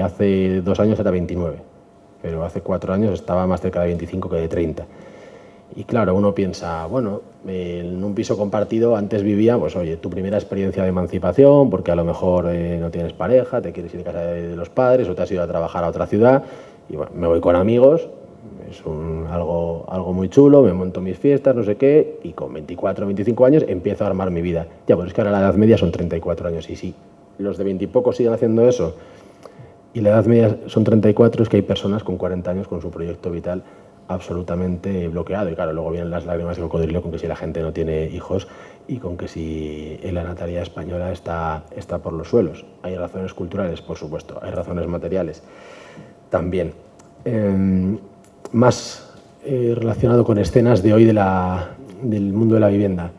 Hace 2 años era 29, pero hace 4 años estaba más cerca de 25 que de 30. Y claro, uno piensa, bueno, en un piso compartido antes vivía, pues oye, tu primera experiencia de emancipación, porque a lo mejor no tienes pareja, te quieres ir de casa de los padres o te has ido a trabajar a otra ciudad y bueno, me voy con amigos, es algo muy chulo, me monto mis fiestas, no sé qué, y con 24 o 25 años empiezo a armar mi vida. Ya, pues es que ahora la edad media son 34 años y sí, los de 20 y pocos siguen haciendo eso y la edad media son 34, es que hay personas con 40 años con su proyecto vital absolutamente bloqueado. Y claro, luego vienen las lágrimas de cocodrilo con que si la gente no tiene hijos y con que si la natalidad española está por los suelos. Hay razones culturales, por supuesto, hay razones materiales también. Más relacionado con escenas de hoy del mundo de la vivienda.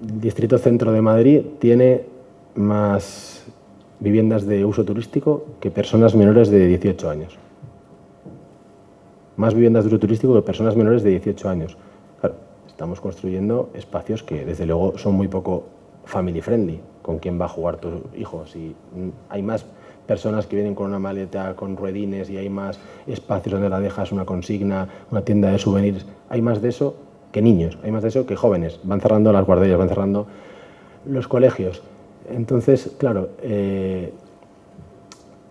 El Distrito Centro de Madrid tiene más viviendas de uso turístico que personas menores de 18 años. Más viviendas de uso turístico que personas menores de 18 años. Claro, estamos construyendo espacios que desde luego son muy poco family friendly. ¿Con quién va a jugar tu hijo? Si hay más personas que vienen con una maleta con ruedines y hay más espacios donde la dejas, una consigna, una tienda de souvenirs, hay más de eso que niños, hay más de eso que jóvenes. Van cerrando las guarderías, van cerrando los colegios. Entonces, claro,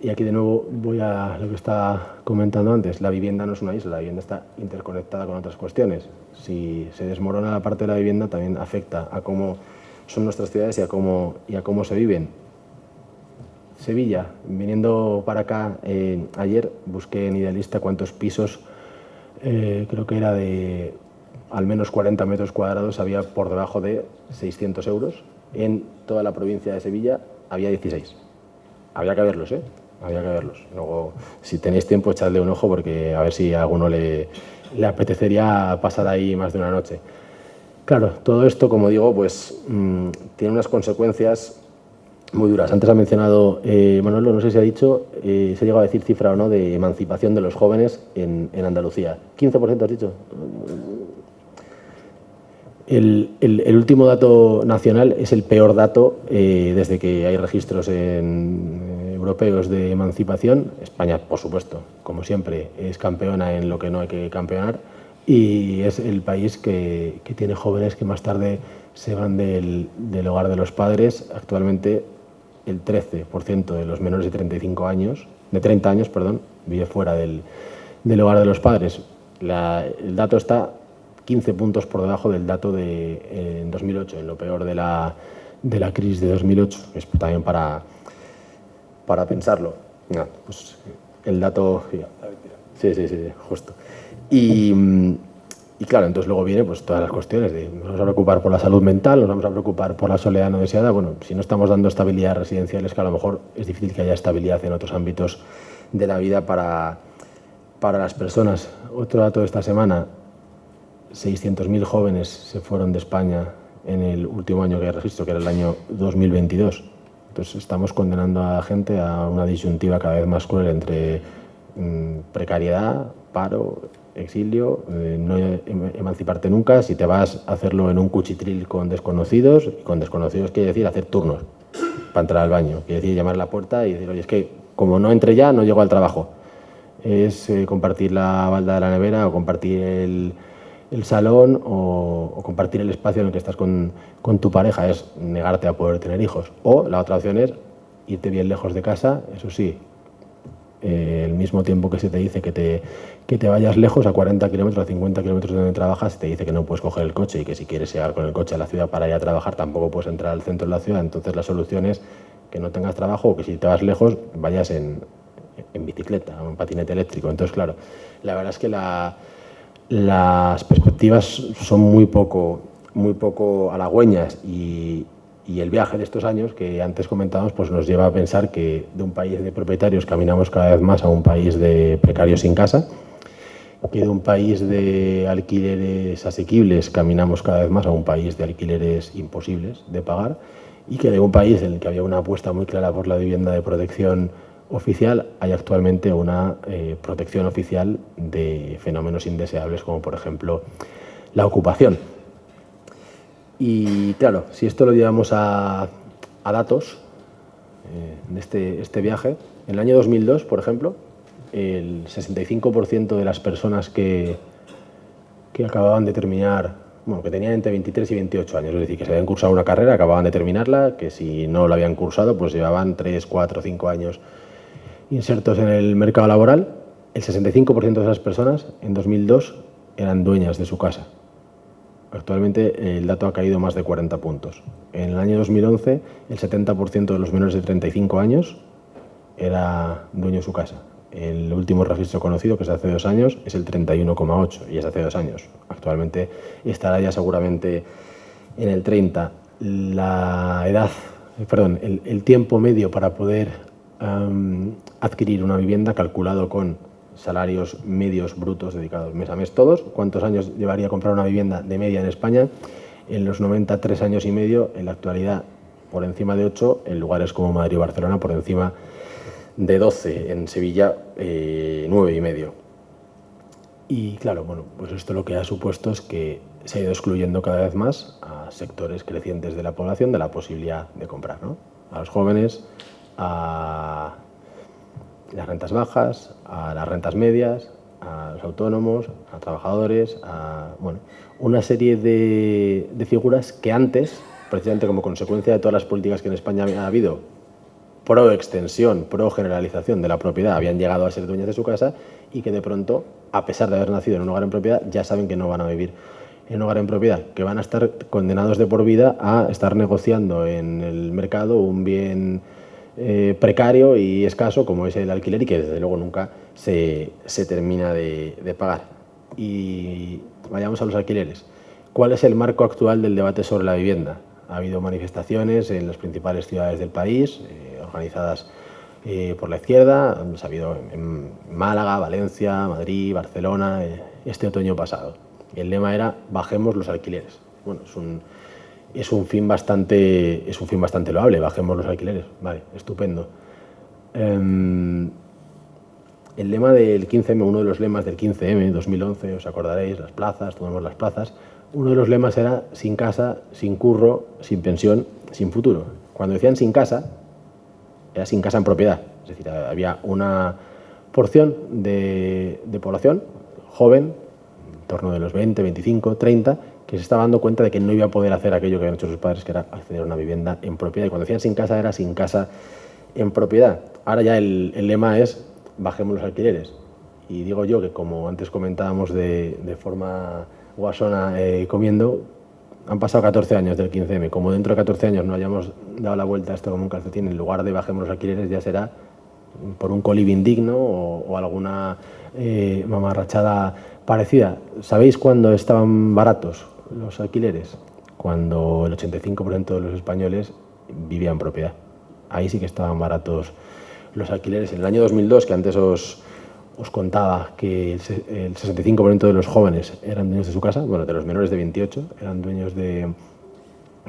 y aquí de nuevo voy a lo que estaba comentando antes, la vivienda no es una isla, la vivienda está interconectada con otras cuestiones. Si se desmorona la parte de la vivienda también afecta a cómo son nuestras ciudades y a cómo se viven. Sevilla, viniendo para acá, ayer busqué en Idealista cuántos pisos, creo que era de al menos 40 metros cuadrados, había por debajo de 600 euros. En toda la provincia de Sevilla había 16. Había que verlos, ¿eh? Había que verlos. Luego, si tenéis tiempo, echadle un ojo porque a ver si a alguno le apetecería pasar ahí más de una noche. Claro, todo esto, como digo, pues tiene unas consecuencias muy duras. Antes ha mencionado, Manolo, no sé si ha dicho, se ha llegado a decir cifra o no, de emancipación de los jóvenes en Andalucía. ¿15% has dicho? El último dato nacional es el peor dato desde que hay registros europeos de emancipación. España, por supuesto, como siempre, es campeona en lo que no hay que campeonar y es el país que tiene jóvenes que más tarde se van del hogar de los padres. Actualmente el 13% de los menores de 30 años, vive fuera del hogar de los padres. El dato está 15 puntos por debajo del dato de en 2008, en lo peor de la crisis de 2008. Es también para pensarlo. Pues el dato... Sí, justo. Y claro, entonces luego viene pues todas las cuestiones de nos vamos a preocupar por la salud mental, nos vamos a preocupar por la soledad no deseada. Bueno, si no estamos dando estabilidad residencial, es que a lo mejor es difícil que haya estabilidad en otros ámbitos de la vida para las personas. Otro dato de esta semana: 600.000 jóvenes se fueron de España en el último año que hay registro, que era el año 2022. Entonces estamos condenando a la gente a una disyuntiva cada vez más cruel entre precariedad, paro, exilio, no emanciparte nunca. Si te vas a hacerlo en un cuchitril con desconocidos, y con desconocidos quiere decir hacer turnos para entrar al baño, quiere decir llamar a la puerta y decir, oye, es que como no entre ya, no llego al trabajo. Es compartir la balda de la nevera o compartir el salón o compartir el espacio en el que estás con tu pareja, es negarte a poder tener hijos. O la otra opción es irte bien lejos de casa, eso sí, el mismo tiempo que se te dice que te vayas lejos, a 40 kilómetros, a 50 kilómetros de donde trabajas, se te dice que no puedes coger el coche y que si quieres llegar con el coche a la ciudad para ir a trabajar tampoco puedes entrar al centro de la ciudad. Entonces la solución es que no tengas trabajo o que si te vas lejos vayas en bicicleta o en patinete eléctrico. Entonces, claro, la verdad es que las perspectivas son muy poco halagüeñas y el viaje de estos años que antes comentábamos pues nos lleva a pensar que de un país de propietarios caminamos cada vez más a un país de precarios sin casa, que de un país de alquileres asequibles caminamos cada vez más a un país de alquileres imposibles de pagar y que de un país en el que había una apuesta muy clara por la vivienda de protección oficial, hay actualmente una protección oficial de fenómenos indeseables como por ejemplo la ocupación. Y claro, si esto lo llevamos a datos de este viaje, en el año 2002, por ejemplo, el 65% de las personas que acababan de terminar, bueno, que tenían entre 23 y 28 años, es decir, que se habían cursado una carrera, acababan de terminarla, que si no la habían cursado, pues llevaban 3, 4, 5 años insertos en el mercado laboral, el 65% de esas personas en 2002 eran dueñas de su casa. Actualmente el dato ha caído más de 40 puntos. En el año 2011 el 70% de los menores de 35 años era dueño de su casa. El último registro conocido, que es hace 2 años, es el 31,8 y es hace 2 años. Actualmente estará ya seguramente en el 30. El tiempo medio para poder adquirir una vivienda, calculado con salarios medios brutos dedicados mes a mes todos, ¿cuántos años llevaría a comprar una vivienda de media en España? En los 93 años y medio, en la actualidad por encima de 8, en lugares como Madrid y Barcelona por encima de 12, en Sevilla 9 y medio. Y claro, bueno, pues esto lo que ha supuesto es que se ha ido excluyendo cada vez más a sectores crecientes de la población de la posibilidad de comprar, ¿no? A los jóvenes, a las rentas bajas, a las rentas medias, a los autónomos, a trabajadores, a una serie de figuras que antes, precisamente como consecuencia de todas las políticas que en España ha habido, pro extensión, pro generalización de la propiedad, habían llegado a ser dueñas de su casa y que de pronto, a pesar de haber nacido en un hogar en propiedad, ya saben que no van a vivir en un hogar en propiedad, que van a estar condenados de por vida a estar negociando en el mercado un bien precario y escaso como es el alquiler y que desde luego nunca se termina de pagar. Y vayamos a los alquileres. ¿Cuál es el marco actual del debate sobre la vivienda? Ha habido manifestaciones en las principales ciudades del país, organizadas por la izquierda, ha habido en Málaga, Valencia, Madrid, Barcelona, este otoño pasado. Y el lema era bajemos los alquileres. Bueno, es un fin bastante loable, bajemos los alquileres. Vale, estupendo. El lema del 15M, uno de los lemas del 15M, 2011, os acordaréis, las plazas, tomamos las plazas. Uno de los lemas era sin casa, sin curro, sin pensión, sin futuro. Cuando decían sin casa, era sin casa en propiedad. Es decir, había una porción de población joven, en torno de los 20, 25, 30, que se estaba dando cuenta de que no iba a poder hacer aquello que habían hecho sus padres, que era acceder a una vivienda en propiedad. Y cuando decían sin casa, era sin casa en propiedad. Ahora ya el lema es bajemos los alquileres. Y digo yo que, como antes comentábamos de forma guasona comiendo, han pasado 14 años del 15M. Como dentro de 14 años no hayamos dado la vuelta a esto como un calcetín, en lugar de bajemos los alquileres ya será por un coliving digno o alguna mamarrachada parecida. ¿Sabéis cuándo estaban baratos los alquileres? Cuando el 85% de los españoles vivían en propiedad. Ahí sí que estaban baratos los alquileres. En el año 2002, que antes os contaba que el 65% de los jóvenes eran dueños de su casa, bueno, de los menores de 28 eran dueños de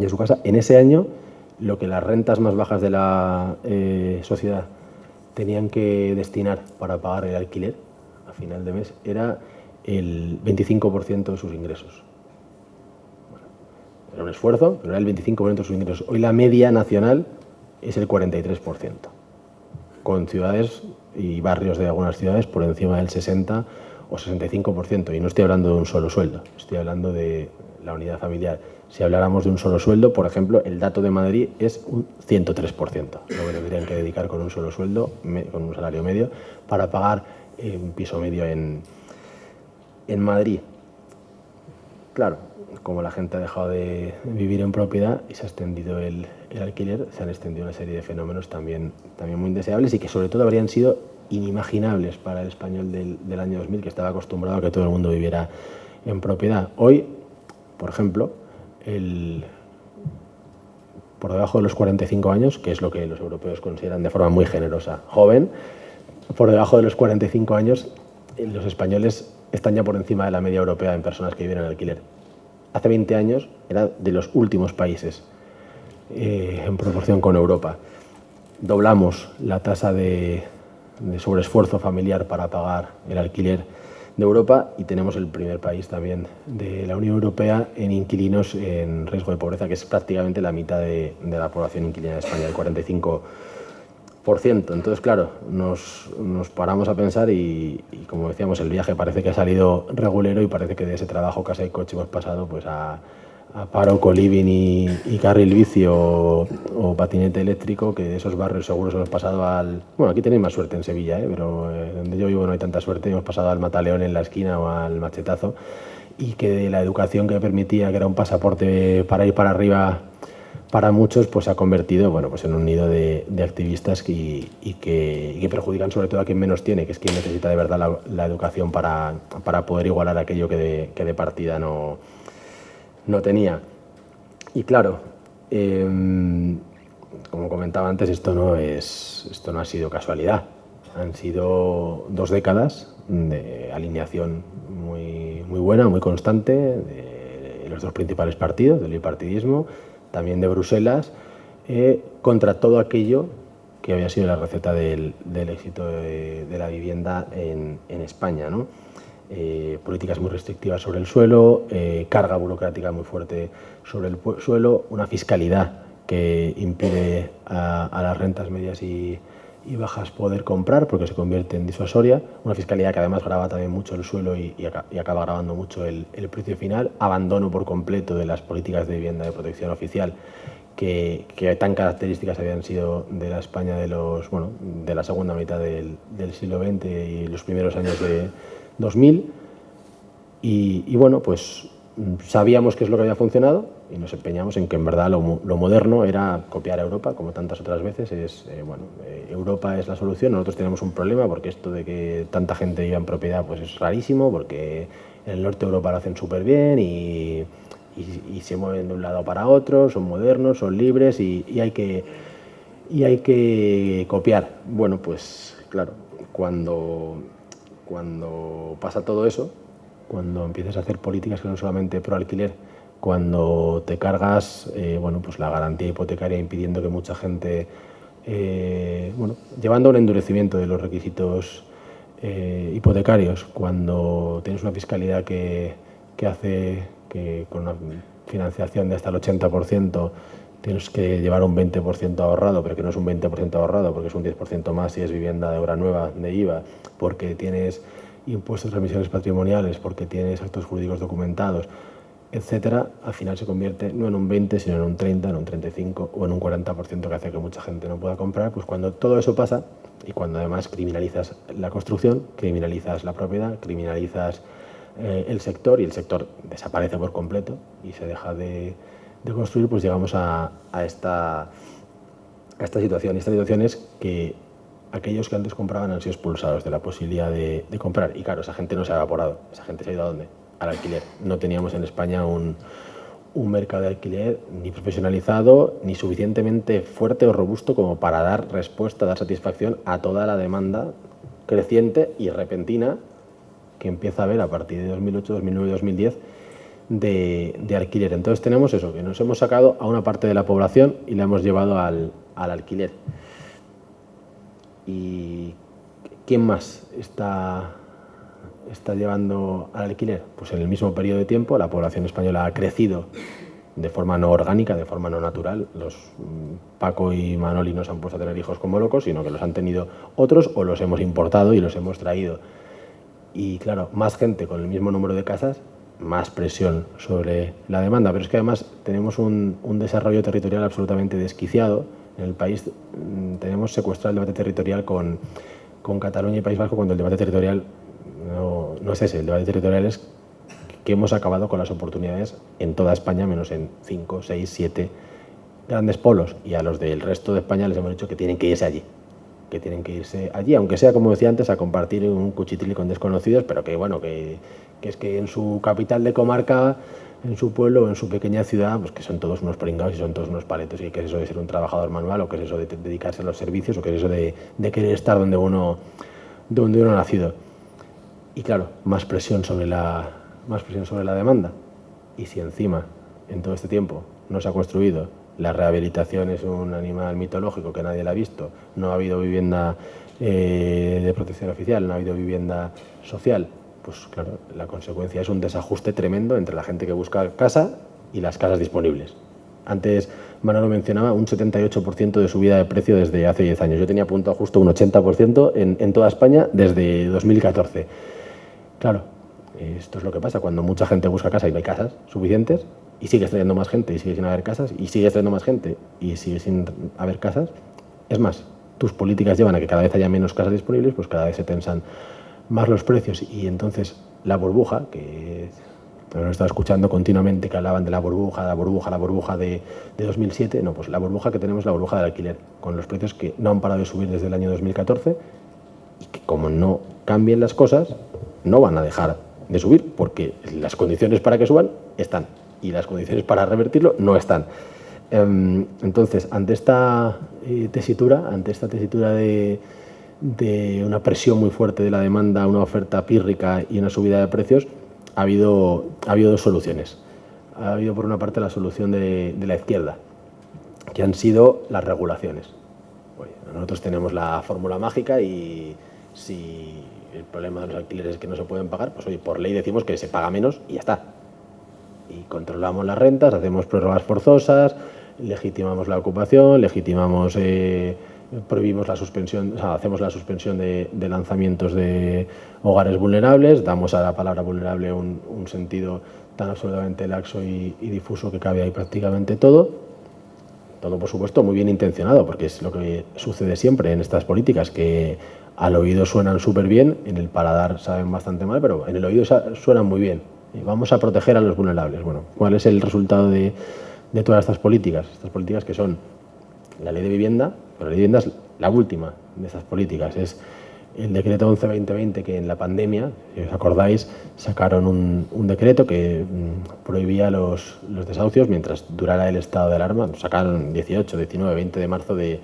su casa. En ese año, lo que las rentas más bajas de la sociedad tenían que destinar para pagar el alquiler a final de mes era el 25% de sus ingresos. Bueno, era un esfuerzo, pero era el 25% de sus ingresos. Hoy la media nacional es el 43%, con ciudades y barrios de algunas ciudades por encima del 60 o 65%. Y no estoy hablando de un solo sueldo, estoy hablando de la unidad familiar. Si habláramos de un solo sueldo, por ejemplo, el dato de Madrid es un 103%, lo que tendrían que dedicar con un solo sueldo, con un salario medio, para pagar un piso medio en Madrid. Claro, como la gente ha dejado de vivir en propiedad y se ha extendido el alquiler, se han extendido una serie de fenómenos también muy indeseables y que sobre todo habrían sido inimaginables para el español del año 2000, que estaba acostumbrado a que todo el mundo viviera en propiedad. Hoy, por ejemplo, por debajo de los 45 años, que es lo que los europeos consideran de forma muy generosa joven, por debajo de los 45 años los españoles están ya por encima de la media europea en personas que viven en alquiler. Hace 20 años era de los últimos países en proporción con Europa. Doblamos la tasa de sobreesfuerzo familiar para pagar el alquiler de Europa y tenemos el primer país también de la Unión Europea en inquilinos en riesgo de pobreza, que es prácticamente la mitad de la población inquilina de España, el 45%. Entonces, claro, nos paramos a pensar y como decíamos, el viaje parece que ha salido regulero y parece que de ese trabajo casa y coche hemos pasado pues a paro, coliving y carril bici o patinete eléctrico, que de esos barrios seguros hemos pasado al... Bueno, aquí tenéis más suerte en Sevilla, pero donde yo vivo no hay tanta suerte, hemos pasado al mataleón en la esquina o al machetazo, y que de la educación que permitía, que era un pasaporte para ir para arriba para muchos pues se ha convertido, bueno, pues en un nido de activistas y que perjudican sobre todo a quien menos tiene, que es quien necesita de verdad la educación para poder igualar aquello que de partida no tenía. Y claro, como comentaba antes, esto no ha sido casualidad. Han sido 2 décadas de alineación muy buena, muy constante, de los 2 principales partidos, del bipartidismo, también de Bruselas, contra todo aquello que había sido la receta del éxito de la vivienda en España, ¿no? Políticas muy restrictivas sobre el suelo, carga burocrática muy fuerte sobre el suelo, una fiscalidad que impide a las rentas medias y bajas poder comprar porque se convierte en disuasoria, una fiscalidad que además grava también mucho el suelo y acaba gravando mucho el precio final, abandono por completo de las políticas de vivienda de protección oficial que tan características habían sido de la España de la segunda mitad del siglo XX y los primeros años de 2000 y bueno, pues sabíamos qué es lo que había funcionado y nos empeñamos en que en verdad lo moderno era copiar a Europa, como tantas otras veces. Europa es la solución, nosotros tenemos un problema porque esto de que tanta gente viva en propiedad pues es rarísimo, porque en el norte de Europa lo hacen súper bien y se mueven de un lado para otro, son modernos, son libres y hay que copiar. Bueno, pues claro, cuando pasa todo eso, cuando empiezas a hacer políticas que no solamente pro alquiler, cuando te cargas pues la garantía hipotecaria impidiendo que mucha gente, llevando a un endurecimiento de los requisitos hipotecarios, cuando tienes una fiscalidad que hace que con una financiación de hasta el 80% tienes que llevar un 20% ahorrado, pero que no es un 20% ahorrado porque es un 10% más si es vivienda de obra nueva, de IVA, porque tienes impuestos de remisiones patrimoniales, porque tienes actos jurídicos documentados, etcétera, al final se convierte no en un 20, sino en un 30, en un 35 o en un 40% que hace que mucha gente no pueda comprar. Pues cuando todo eso pasa y cuando además criminalizas la construcción, criminalizas la propiedad, criminalizas el sector y el sector desaparece por completo y se deja de construir, pues llegamos a esta situación. Y esta situación es que aquellos que antes compraban han sido expulsados de la posibilidad de comprar. Y claro, esa gente no se ha evaporado. Esa gente se ha ido ¿a dónde? Al alquiler. No teníamos en España un mercado de alquiler ni profesionalizado, ni suficientemente fuerte o robusto como para dar respuesta, dar satisfacción a toda la demanda creciente y repentina que empieza a haber a partir de 2008, 2009, 2010 de alquiler. Entonces tenemos eso, que nos hemos sacado a una parte de la población y la hemos llevado al alquiler. ¿Y quién más está llevando al alquiler? Pues en el mismo periodo de tiempo la población española ha crecido de forma no orgánica, de forma no natural. Los Paco y Manoli no se han puesto a tener hijos como locos, sino que los han tenido otros o los hemos importado y los hemos traído. Y claro, más gente con el mismo número de casas, más presión sobre la demanda. Pero es que además tenemos un desarrollo territorial absolutamente desquiciado. En el país tenemos secuestrado el debate territorial con Cataluña y País Vasco, cuando el debate territorial no es ese. El debate territorial es que hemos acabado con las oportunidades en toda España, menos en 5, 6, 7 grandes polos. Y a los del resto de España les hemos dicho que tienen que irse allí. Que tienen que irse allí, aunque sea, como decía antes, a compartir un cuchitril con desconocidos, pero que bueno, que es que en su capital de comarca, en su pueblo o en su pequeña ciudad, pues que son todos unos pringados y son todos unos paletos, y qué es eso de ser un trabajador manual, o qué es eso de dedicarse a los servicios, o qué es eso de querer estar donde uno ha nacido. Y claro, más presión sobre la demanda. Y si encima, en todo este tiempo, no se ha construido, la rehabilitación es un animal mitológico que nadie la ha visto, no ha habido vivienda de protección oficial, no ha habido vivienda social, pues claro, la consecuencia es un desajuste tremendo entre la gente que busca casa y las casas disponibles. Antes Manolo mencionaba un 78% de subida de precio desde hace 10 años. Yo tenía apuntado justo un 80% en toda España desde 2014. Claro, esto es lo que pasa cuando mucha gente busca casa y no hay casas suficientes, y sigues trayendo más gente y sigue sin haber casas, y sigues trayendo más gente y sigue sin haber casas. Es más, tus políticas llevan a que cada vez haya menos casas disponibles, pues cada vez se tensan más los precios, y entonces la burbuja, que Hemos estado escuchando continuamente que hablaban de la burbuja de 2007. No, pues la burbuja que tenemos es la burbuja del alquiler, con los precios que no han parado de subir desde el año 2014 y que como no cambien las cosas, no van a dejar de subir, porque las condiciones para que suban están y las condiciones para revertirlo no están. Entonces, ante esta tesitura de una presión muy fuerte de la demanda, una oferta pírrica y una subida de precios, ha habido dos soluciones. Ha habido, por una parte, la solución de la izquierda, que han sido las regulaciones. Oye, nosotros tenemos la fórmula mágica y si el problema de los alquileres es que no se pueden pagar, pues oye, por ley decimos que se paga menos y ya está. Y controlamos las rentas, hacemos prórrogas forzosas, legitimamos la ocupación, prohibimos la suspensión, o sea, hacemos la suspensión de lanzamientos de hogares vulnerables, damos a la palabra vulnerable un sentido tan absolutamente laxo y difuso que cabe ahí prácticamente todo. Todo, por supuesto, muy bien intencionado, porque es lo que sucede siempre en estas políticas, que al oído suenan súper bien, en el paladar saben bastante mal, pero en el oído suenan muy bien. Y vamos a proteger a los vulnerables. Bueno, ¿cuál es el resultado de todas estas políticas? Estas políticas que son la ley de vivienda, pero la ley de vivienda es la última de estas políticas. Es el decreto 11-2020, que en la pandemia, si os acordáis, sacaron un decreto que prohibía los desahucios mientras durara el estado de alarma. Sacaron 18, 19, 20 de marzo de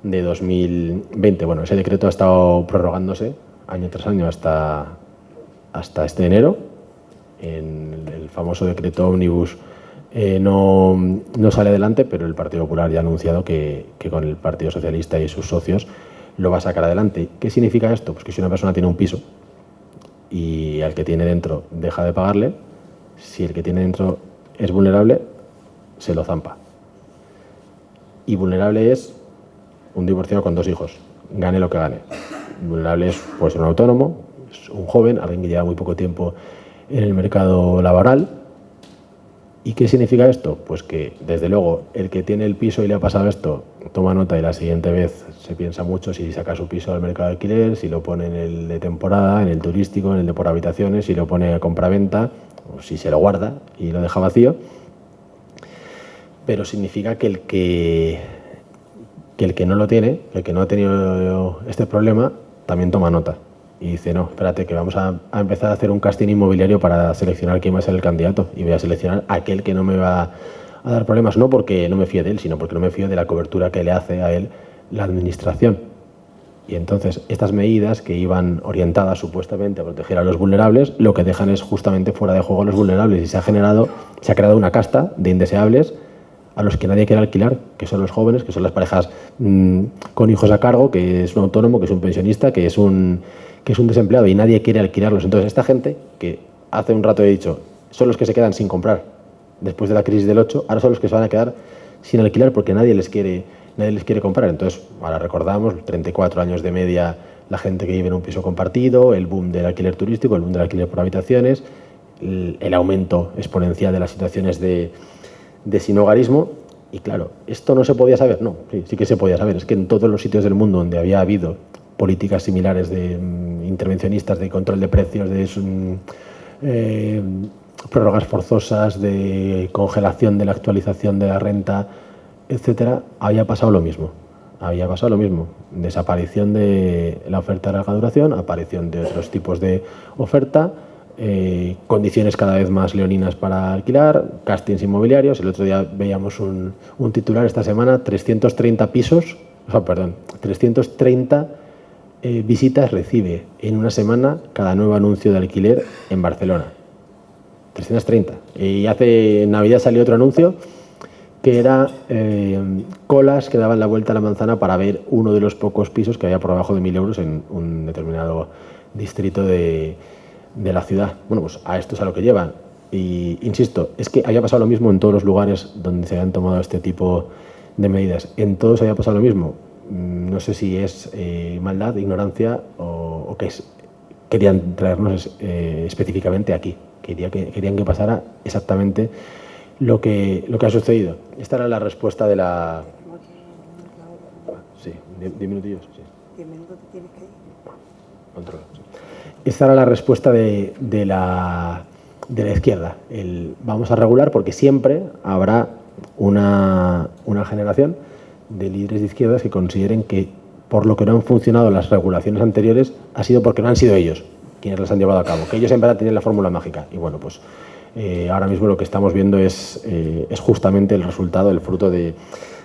2020. Bueno, ese decreto ha estado prorrogándose año tras año hasta este enero. En el famoso decreto Ómnibus no sale adelante, pero el Partido Popular ya ha anunciado que con el Partido Socialista y sus socios lo va a sacar adelante. ¿Qué significa esto? Pues que si una persona tiene un piso y al que tiene dentro deja de pagarle, si el que tiene dentro es vulnerable, se lo zampa. Y vulnerable es un divorciado con 2 hijos, gane lo que gane. Vulnerable puede ser un autónomo, es un joven, alguien que lleva muy poco tiempo en el mercado laboral. ¿Y qué significa esto? Pues que, desde luego, el que tiene el piso y le ha pasado esto, toma nota y la siguiente vez se piensa mucho si saca su piso al mercado de alquiler, si lo pone en el de temporada, en el turístico, en el de por habitaciones, si lo pone a compraventa, o si se lo guarda y lo deja vacío. Pero significa que el que no lo tiene, el que no ha tenido este problema, también toma nota. Y dice, no, espérate, que vamos a empezar a hacer un casting inmobiliario para seleccionar quién va a ser el candidato. Y voy a seleccionar a aquel que no me va a dar problemas, no porque no me fíe de él, sino porque no me fío de la cobertura que le hace a él la administración. Y entonces, estas medidas que iban orientadas supuestamente a proteger a los vulnerables, lo que dejan es justamente fuera de juego a los vulnerables. Y se ha creado una casta de indeseables a los que nadie quiere alquilar, que son los jóvenes, que son las parejas con hijos a cargo, que es un autónomo, que es un pensionista, que es un desempleado, y nadie quiere alquilarlos. Entonces, esta gente, que hace un rato he dicho, son los que se quedan sin comprar después de la crisis del 8, ahora son los que se van a quedar sin alquilar porque nadie les quiere comprar. Entonces, ahora recordamos, 34 años de media la gente que vive en un piso compartido, el boom del alquiler turístico, el boom del alquiler por habitaciones, el aumento exponencial de las situaciones de sinhogarismo. Y claro, ¿esto no se podía saber? No, sí que se podía saber. Es que en todos los sitios del mundo donde había habido políticas similares de intervencionistas, de control de precios, de prórrogas forzosas, de congelación de la actualización de la renta, etcétera, había pasado lo mismo. Desaparición de la oferta de larga duración, aparición de otros tipos de oferta, condiciones cada vez más leoninas para alquilar, castings inmobiliarios. El otro día veíamos un titular esta semana, 330 visitas recibe en una semana cada nuevo anuncio de alquiler en Barcelona. 330. Y hace Navidad salió otro anuncio que era colas que daban la vuelta a la manzana para ver uno de los pocos pisos que había por debajo de 1.000 euros en un determinado distrito de la ciudad. Bueno, pues a esto es a lo que llevan. Y insisto, es que había pasado lo mismo en todos los lugares donde se habían tomado este tipo de medidas. En todos había pasado lo mismo. No sé si es maldad, ignorancia o qué es. Querían traernos específicamente aquí. Querían que pasara exactamente lo que ha sucedido. Esta era la respuesta de la... Sí, 10 minutillos. Sí. 10 minutos te tienes que ir. Controlo, sí. Esta era la respuesta de de la izquierda. Vamos a regular porque siempre habrá una generación de líderes de izquierdas que consideren que por lo que no han funcionado las regulaciones anteriores ha sido porque no han sido ellos quienes las han llevado a cabo, que ellos en verdad tienen la fórmula mágica. Y bueno, pues ahora mismo lo que estamos viendo es justamente el resultado, el fruto de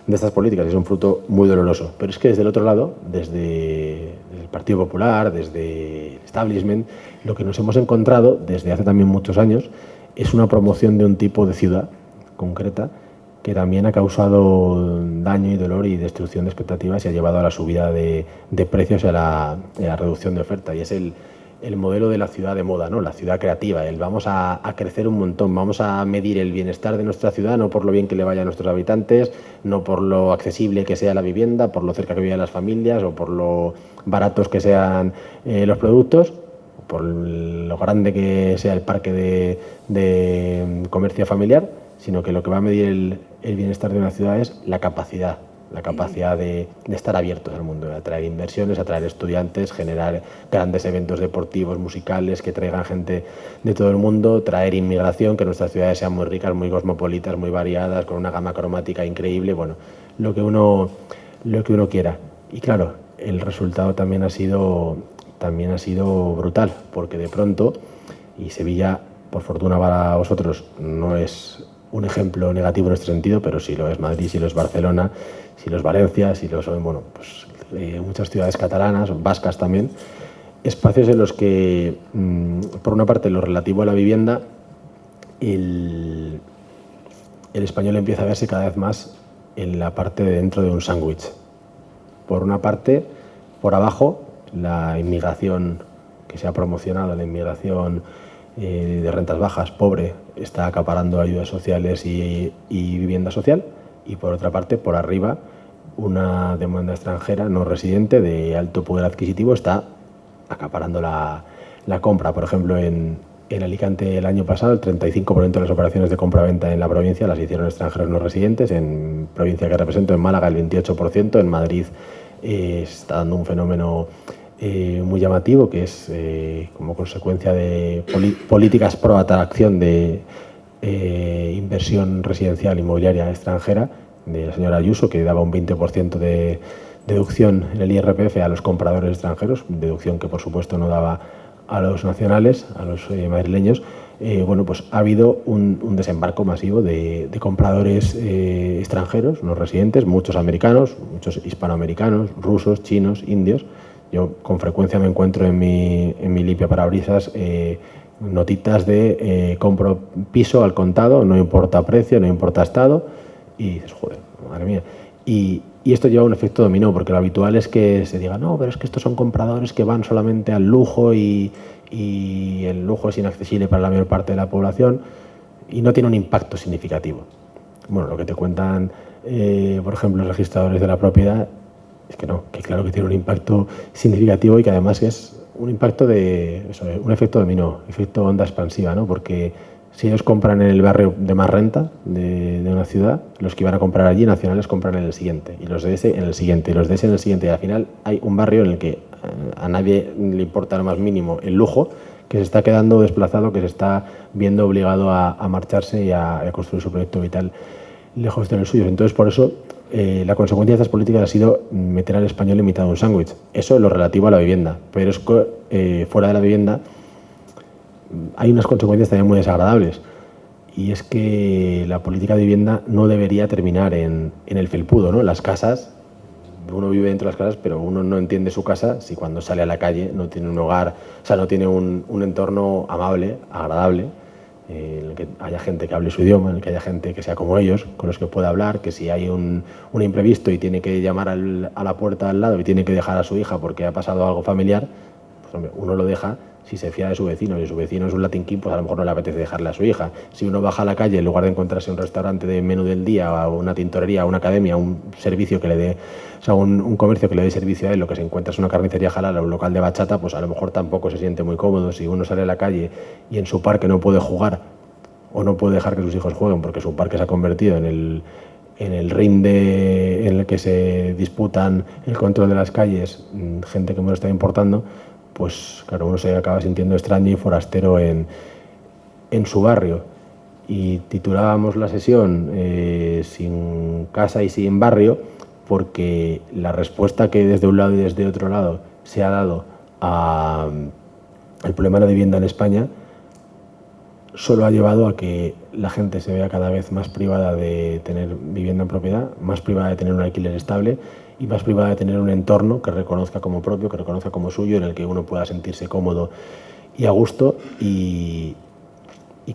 estas políticas. Es un fruto muy doloroso. Pero es que desde el otro lado, desde el Partido Popular, desde el establishment, lo que nos hemos encontrado desde hace también muchos años es una promoción de un tipo de ciudad concreta que también ha causado daño y dolor y destrucción de expectativas y ha llevado a la subida de precios y a la reducción de oferta. Y es el modelo de la ciudad de moda, ¿no? La ciudad creativa, vamos a crecer un montón, vamos a medir el bienestar de nuestra ciudad, no por lo bien que le vaya a nuestros habitantes, no por lo accesible que sea la vivienda, por lo cerca que vivan las familias o por lo baratos que sean los productos, por lo grande que sea el parque de comercio familiar, sino que lo que va a medir el bienestar de una ciudad es la capacidad de estar abiertos al mundo, de atraer inversiones, atraer estudiantes, generar grandes eventos deportivos, musicales, que traigan gente de todo el mundo, traer inmigración, que nuestras ciudades sean muy ricas, muy cosmopolitas, muy variadas, con una gama cromática increíble, bueno, lo que uno quiera. Y claro, el resultado también ha sido brutal, porque de pronto, y Sevilla, por fortuna para vosotros, no es un ejemplo negativo en este sentido, pero sí lo es Madrid, sí lo es Barcelona, sí lo es Valencia, sí lo son, bueno, pues muchas ciudades catalanas, vascas también, espacios en los que, por una parte, lo relativo a la vivienda, el español empieza a verse cada vez más en la parte de dentro de un sándwich. Por una parte, por abajo, la inmigración que se ha promocionado, la inmigración de rentas bajas, pobre, está acaparando ayudas sociales y vivienda social, y por otra parte, por arriba, una demanda extranjera no residente de alto poder adquisitivo está acaparando la compra. Por ejemplo, en Alicante el año pasado el 35% de las operaciones de compra-venta en la provincia las hicieron extranjeros no residentes, en provincia que represento, en Málaga, el 28%, en Madrid está dando un fenómeno muy llamativo, que es como consecuencia de políticas pro atracción de inversión residencial inmobiliaria extranjera de la señora Ayuso, que daba un 20% de deducción en el IRPF a los compradores extranjeros, deducción que por supuesto no daba a los nacionales, a los madrileños. Bueno, pues ha habido un desembarco masivo de compradores extranjeros, no residentes, muchos americanos, muchos hispanoamericanos, rusos, chinos, indios. Yo con frecuencia me encuentro en mi limpia parabrisas notitas de compro piso al contado, no importa precio, no importa estado, y dices, joder, madre mía. Y esto lleva un efecto dominó, porque lo habitual es que se diga, no, pero es que estos son compradores que van solamente al lujo y el lujo es inaccesible para la mayor parte de la población y no tiene un impacto significativo. Bueno, lo que te cuentan, por ejemplo, los registradores de la propiedad es que no, que claro que tiene un impacto significativo y que además es un impacto un efecto dominó, efecto onda expansiva, ¿no? Porque si ellos compran en el barrio de más renta de una ciudad, los que iban a comprar allí nacionales compran en el siguiente, y los de ese en el siguiente, y los de ese en el siguiente, y al final hay un barrio en el que a nadie le importa lo más mínimo el lujo, que se está quedando desplazado, que se está viendo obligado a marcharse y a construir su proyecto vital lejos de los suyos. Entonces, por eso, la consecuencia de estas políticas ha sido meter al español en mitad de un sándwich. Eso es lo relativo a la vivienda, pero es que fuera de la vivienda hay unas consecuencias también muy desagradables, y es que la política de vivienda no debería terminar en el felpudo, ¿no? Las casas, uno vive dentro de las casas, pero uno no entiende su casa si cuando sale a la calle no tiene un hogar, o sea, no tiene un entorno amable, agradable, en el que haya gente que hable su idioma, en el que haya gente que sea como ellos, con los que pueda hablar, que si hay un imprevisto y tiene que llamar a la puerta al lado y tiene que dejar a su hija porque ha pasado algo familiar, pues hombre, uno lo deja si se fía de su vecino. Si su vecino es un Latin King, pues a lo mejor no le apetece dejarle a su hija. Si uno baja a la calle, en lugar de encontrarse un restaurante de menú del día, o una tintorería, o una academia, un servicio que le dé, o sea, un comercio que le dé servicio a él, lo que se encuentra es una carnicería halal o un local de bachata, pues a lo mejor tampoco se siente muy cómodo. Si uno sale a la calle y en su parque no puede jugar, o no puede dejar que sus hijos jueguen porque su parque se ha convertido en el ring en el que se disputan el control de las calles, gente que me lo está importando, pues claro, uno se acaba sintiendo extraño y forastero en en su barrio, y titulábamos la sesión Sin casa y sin barrio, porque la respuesta que desde un lado y desde otro lado se ha dado al problema de la vivienda en España solo ha llevado a que la gente se vea cada vez más privada de tener vivienda en propiedad, más privada de tener un alquiler estable y más privada de tener un entorno que reconozca como propio, que reconozca como suyo, en el que uno pueda sentirse cómodo y a gusto. Y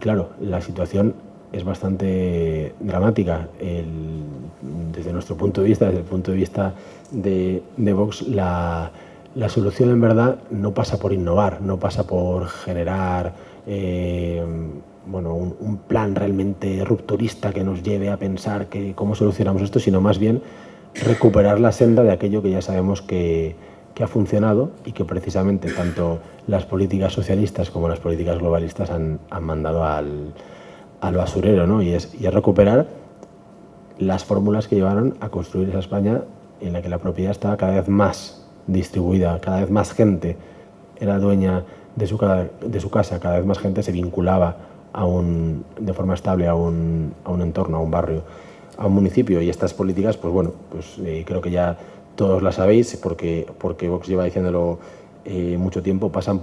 claro, la situación es bastante dramática. Desde nuestro punto de vista, desde el punto de vista de Vox, la solución en verdad no pasa por innovar, no pasa por generar un plan realmente rupturista que nos lleve a pensar cómo solucionamos esto, sino más bien recuperar la senda de aquello que ya sabemos que ha funcionado y que precisamente tanto las políticas socialistas como las políticas globalistas han mandado al basurero, ¿no? Y es recuperar las fórmulas que llevaron a construir esa España en la que la propiedad estaba cada vez más distribuida, cada vez más gente era dueña de su casa, cada vez más gente se vinculaba de forma estable a un entorno, a un barrio, a un municipio. Y estas políticas, creo que ya todos las sabéis, porque Vox lleva diciéndolo mucho tiempo, pasan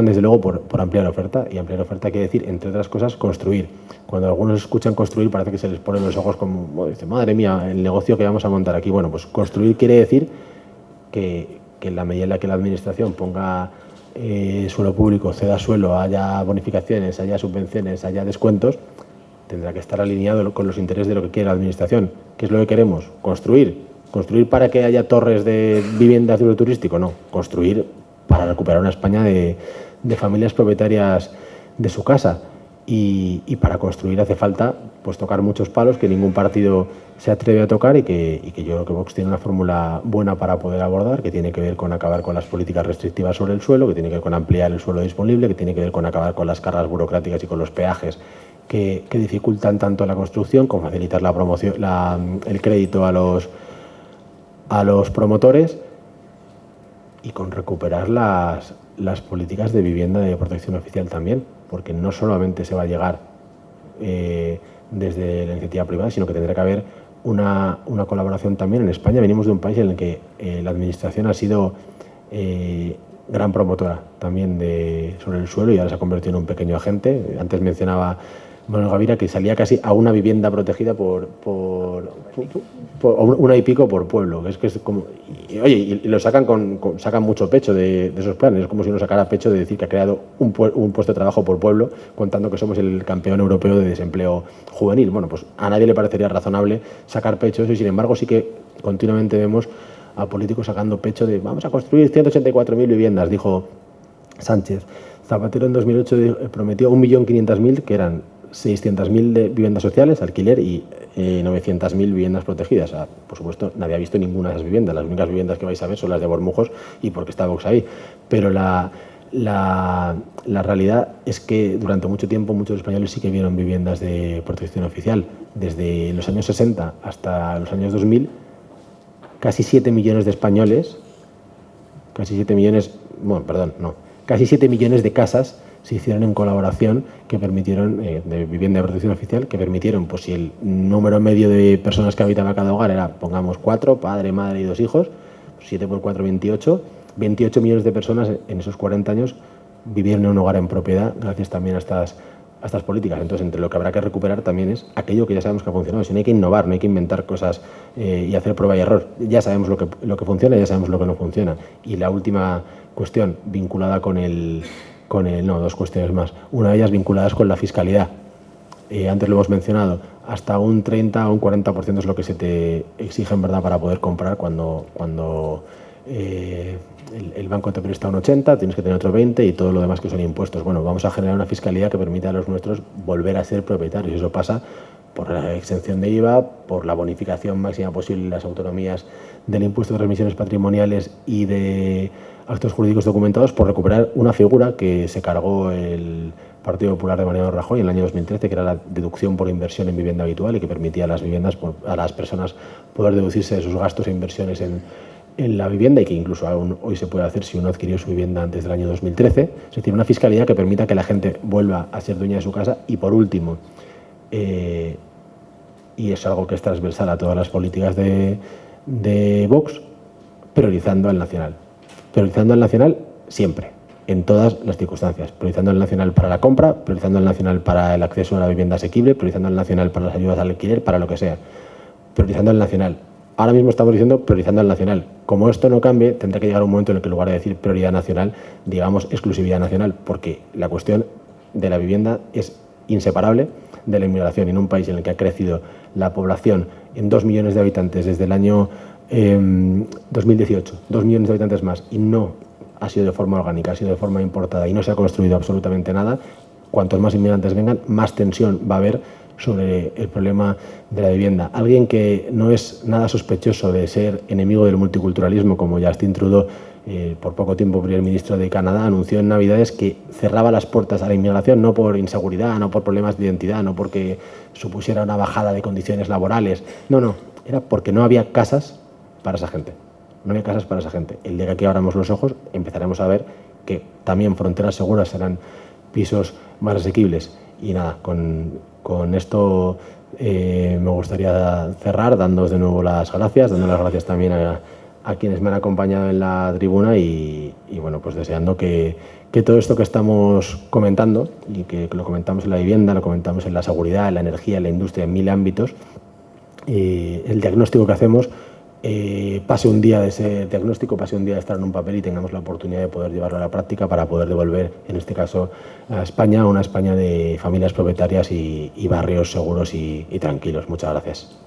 desde luego por ampliar la oferta. Y ampliar la oferta quiere decir, entre otras cosas, construir. Cuando algunos escuchan construir parece que se les ponen los ojos como, dicen, madre mía, el negocio que vamos a montar aquí. Bueno, pues construir quiere decir que en la medida en la que la administración ponga suelo público, ceda suelo, haya bonificaciones, haya subvenciones, haya descuentos, tendrá que estar alineado con los intereses de lo que quiere la administración. ¿Qué es lo que queremos? Construir. ¿Construir para que haya torres de viviendas de uso turístico? No, construir para recuperar una España de familias propietarias de su casa. Y para construir hace falta tocar muchos palos que ningún partido se atreve a tocar y que yo creo que Vox tiene una fórmula buena para poder abordar, que tiene que ver con acabar con las políticas restrictivas sobre el suelo, que tiene que ver con ampliar el suelo disponible, que tiene que ver con acabar con las cargas burocráticas y con los peajes que dificultan tanto la construcción, con facilitar la promoción, el crédito a los promotores, y con recuperar las políticas de vivienda de protección oficial también, porque no solamente se va a llegar desde la iniciativa privada, sino que tendrá que haber una colaboración también. En España venimos de un país en el que la administración ha sido gran promotora también sobre el suelo, y ahora se ha convertido en un pequeño agente. Antes mencionaba Manuel Gavira que salía casi a una vivienda protegida por una y pico por pueblo, que es como, y lo sacan sacan mucho pecho de esos planes. Es como si uno sacara pecho de decir que ha creado un puesto de trabajo por pueblo, contando que somos el campeón europeo de desempleo juvenil. Bueno, pues a nadie le parecería razonable sacar pecho de eso, y sin embargo sí que continuamente vemos a políticos sacando pecho de vamos a construir 184.000 viviendas, dijo Sánchez. Zapatero en 2008 prometió 1.500.000, que eran 600.000 de viviendas sociales, alquiler, y 900.000 viviendas protegidas. Por supuesto, nadie ha visto ninguna de esas viviendas. Las únicas viviendas que vais a ver son las de Bormujos, y porque está Vox ahí. Pero la realidad es que durante mucho tiempo muchos españoles sí que vieron viviendas de protección oficial. Desde los años 60 hasta los años 2000, casi 7 millones de españoles, casi 7 millones de casas se hicieron en colaboración, que permitieron, de vivienda de protección oficial, que permitieron, pues si el número medio de personas que habitaba cada hogar era, pongamos, 4, padre, madre y 2 hijos, 7 por 4, 28 millones de personas en esos 40 años vivieron en un hogar en propiedad, gracias también a estas políticas. Entonces, entre lo que habrá que recuperar también es aquello que ya sabemos que ha funcionado. Si no hay que innovar, no hay que inventar cosas y hacer prueba y error. Ya sabemos lo que funciona y ya sabemos lo que no funciona. Y la última cuestión vinculada dos cuestiones más. Una de ellas vinculadas con la fiscalidad. Antes lo hemos mencionado, hasta un 30 o un 40% es lo que se te exige en verdad para poder comprar cuando el banco te presta un 80, tienes que tener otro 20 y todo lo demás que son impuestos. Bueno, vamos a generar una fiscalidad que permita a los nuestros volver a ser propietarios. Eso pasa por la exención de IVA, por la bonificación máxima posible en las autonomías del impuesto de transmisiones patrimoniales y de actos jurídicos documentados, por recuperar una figura que se cargó el Partido Popular de Mariano Rajoy en el año 2013, que era la deducción por inversión en vivienda habitual, y que permitía a las personas poder deducirse de sus gastos e inversiones en la vivienda y que incluso aún hoy se puede hacer si uno adquirió su vivienda antes del año 2013, es decir, una fiscalidad que permita que la gente vuelva a ser dueña de su casa y, por último, y es algo que es transversal a todas las políticas de Vox, priorizando al nacional. Priorizando al nacional siempre, en todas las circunstancias. Priorizando al nacional para la compra, priorizando al nacional para el acceso a la vivienda asequible, priorizando al nacional para las ayudas al alquiler, para lo que sea. Priorizando al nacional. Ahora mismo estamos diciendo priorizando al nacional. Como esto no cambie, tendrá que llegar un momento en el que en lugar de decir prioridad nacional, digamos exclusividad nacional, porque la cuestión de la vivienda es inseparable de la inmigración. En un país en el que ha crecido la población en 2 millones de habitantes desde el año 2018, 2 millones de habitantes más, y no ha sido de forma orgánica, ha sido de forma importada y no se ha construido absolutamente nada, cuantos más inmigrantes vengan, más tensión va a haber sobre el problema de la vivienda. Alguien que no es nada sospechoso de ser enemigo del multiculturalismo, como Justin Trudeau, por poco tiempo primer ministro de Canadá, anunció en Navidades que cerraba las puertas a la inmigración, no por inseguridad, no por problemas de identidad, no porque supusiera una bajada de condiciones laborales, no, era porque no había casas para esa gente. No había casas para esa gente. El día que aquí abramos los ojos, empezaremos a ver que también fronteras seguras serán pisos más asequibles. Y nada, con esto me gustaría cerrar dándoos de nuevo las gracias, dando las gracias también a quienes me han acompañado en la tribuna y bueno, pues deseando que todo esto que estamos comentando y que lo comentamos en la vivienda, lo comentamos en la seguridad, en la energía, en la industria, en 1000 ámbitos, el diagnóstico que hacemos pase un día de ese diagnóstico, pase un día de estar en un papel y tengamos la oportunidad de poder llevarlo a la práctica para poder devolver, en este caso, a España, una España de familias propietarias y barrios seguros y tranquilos. Muchas gracias.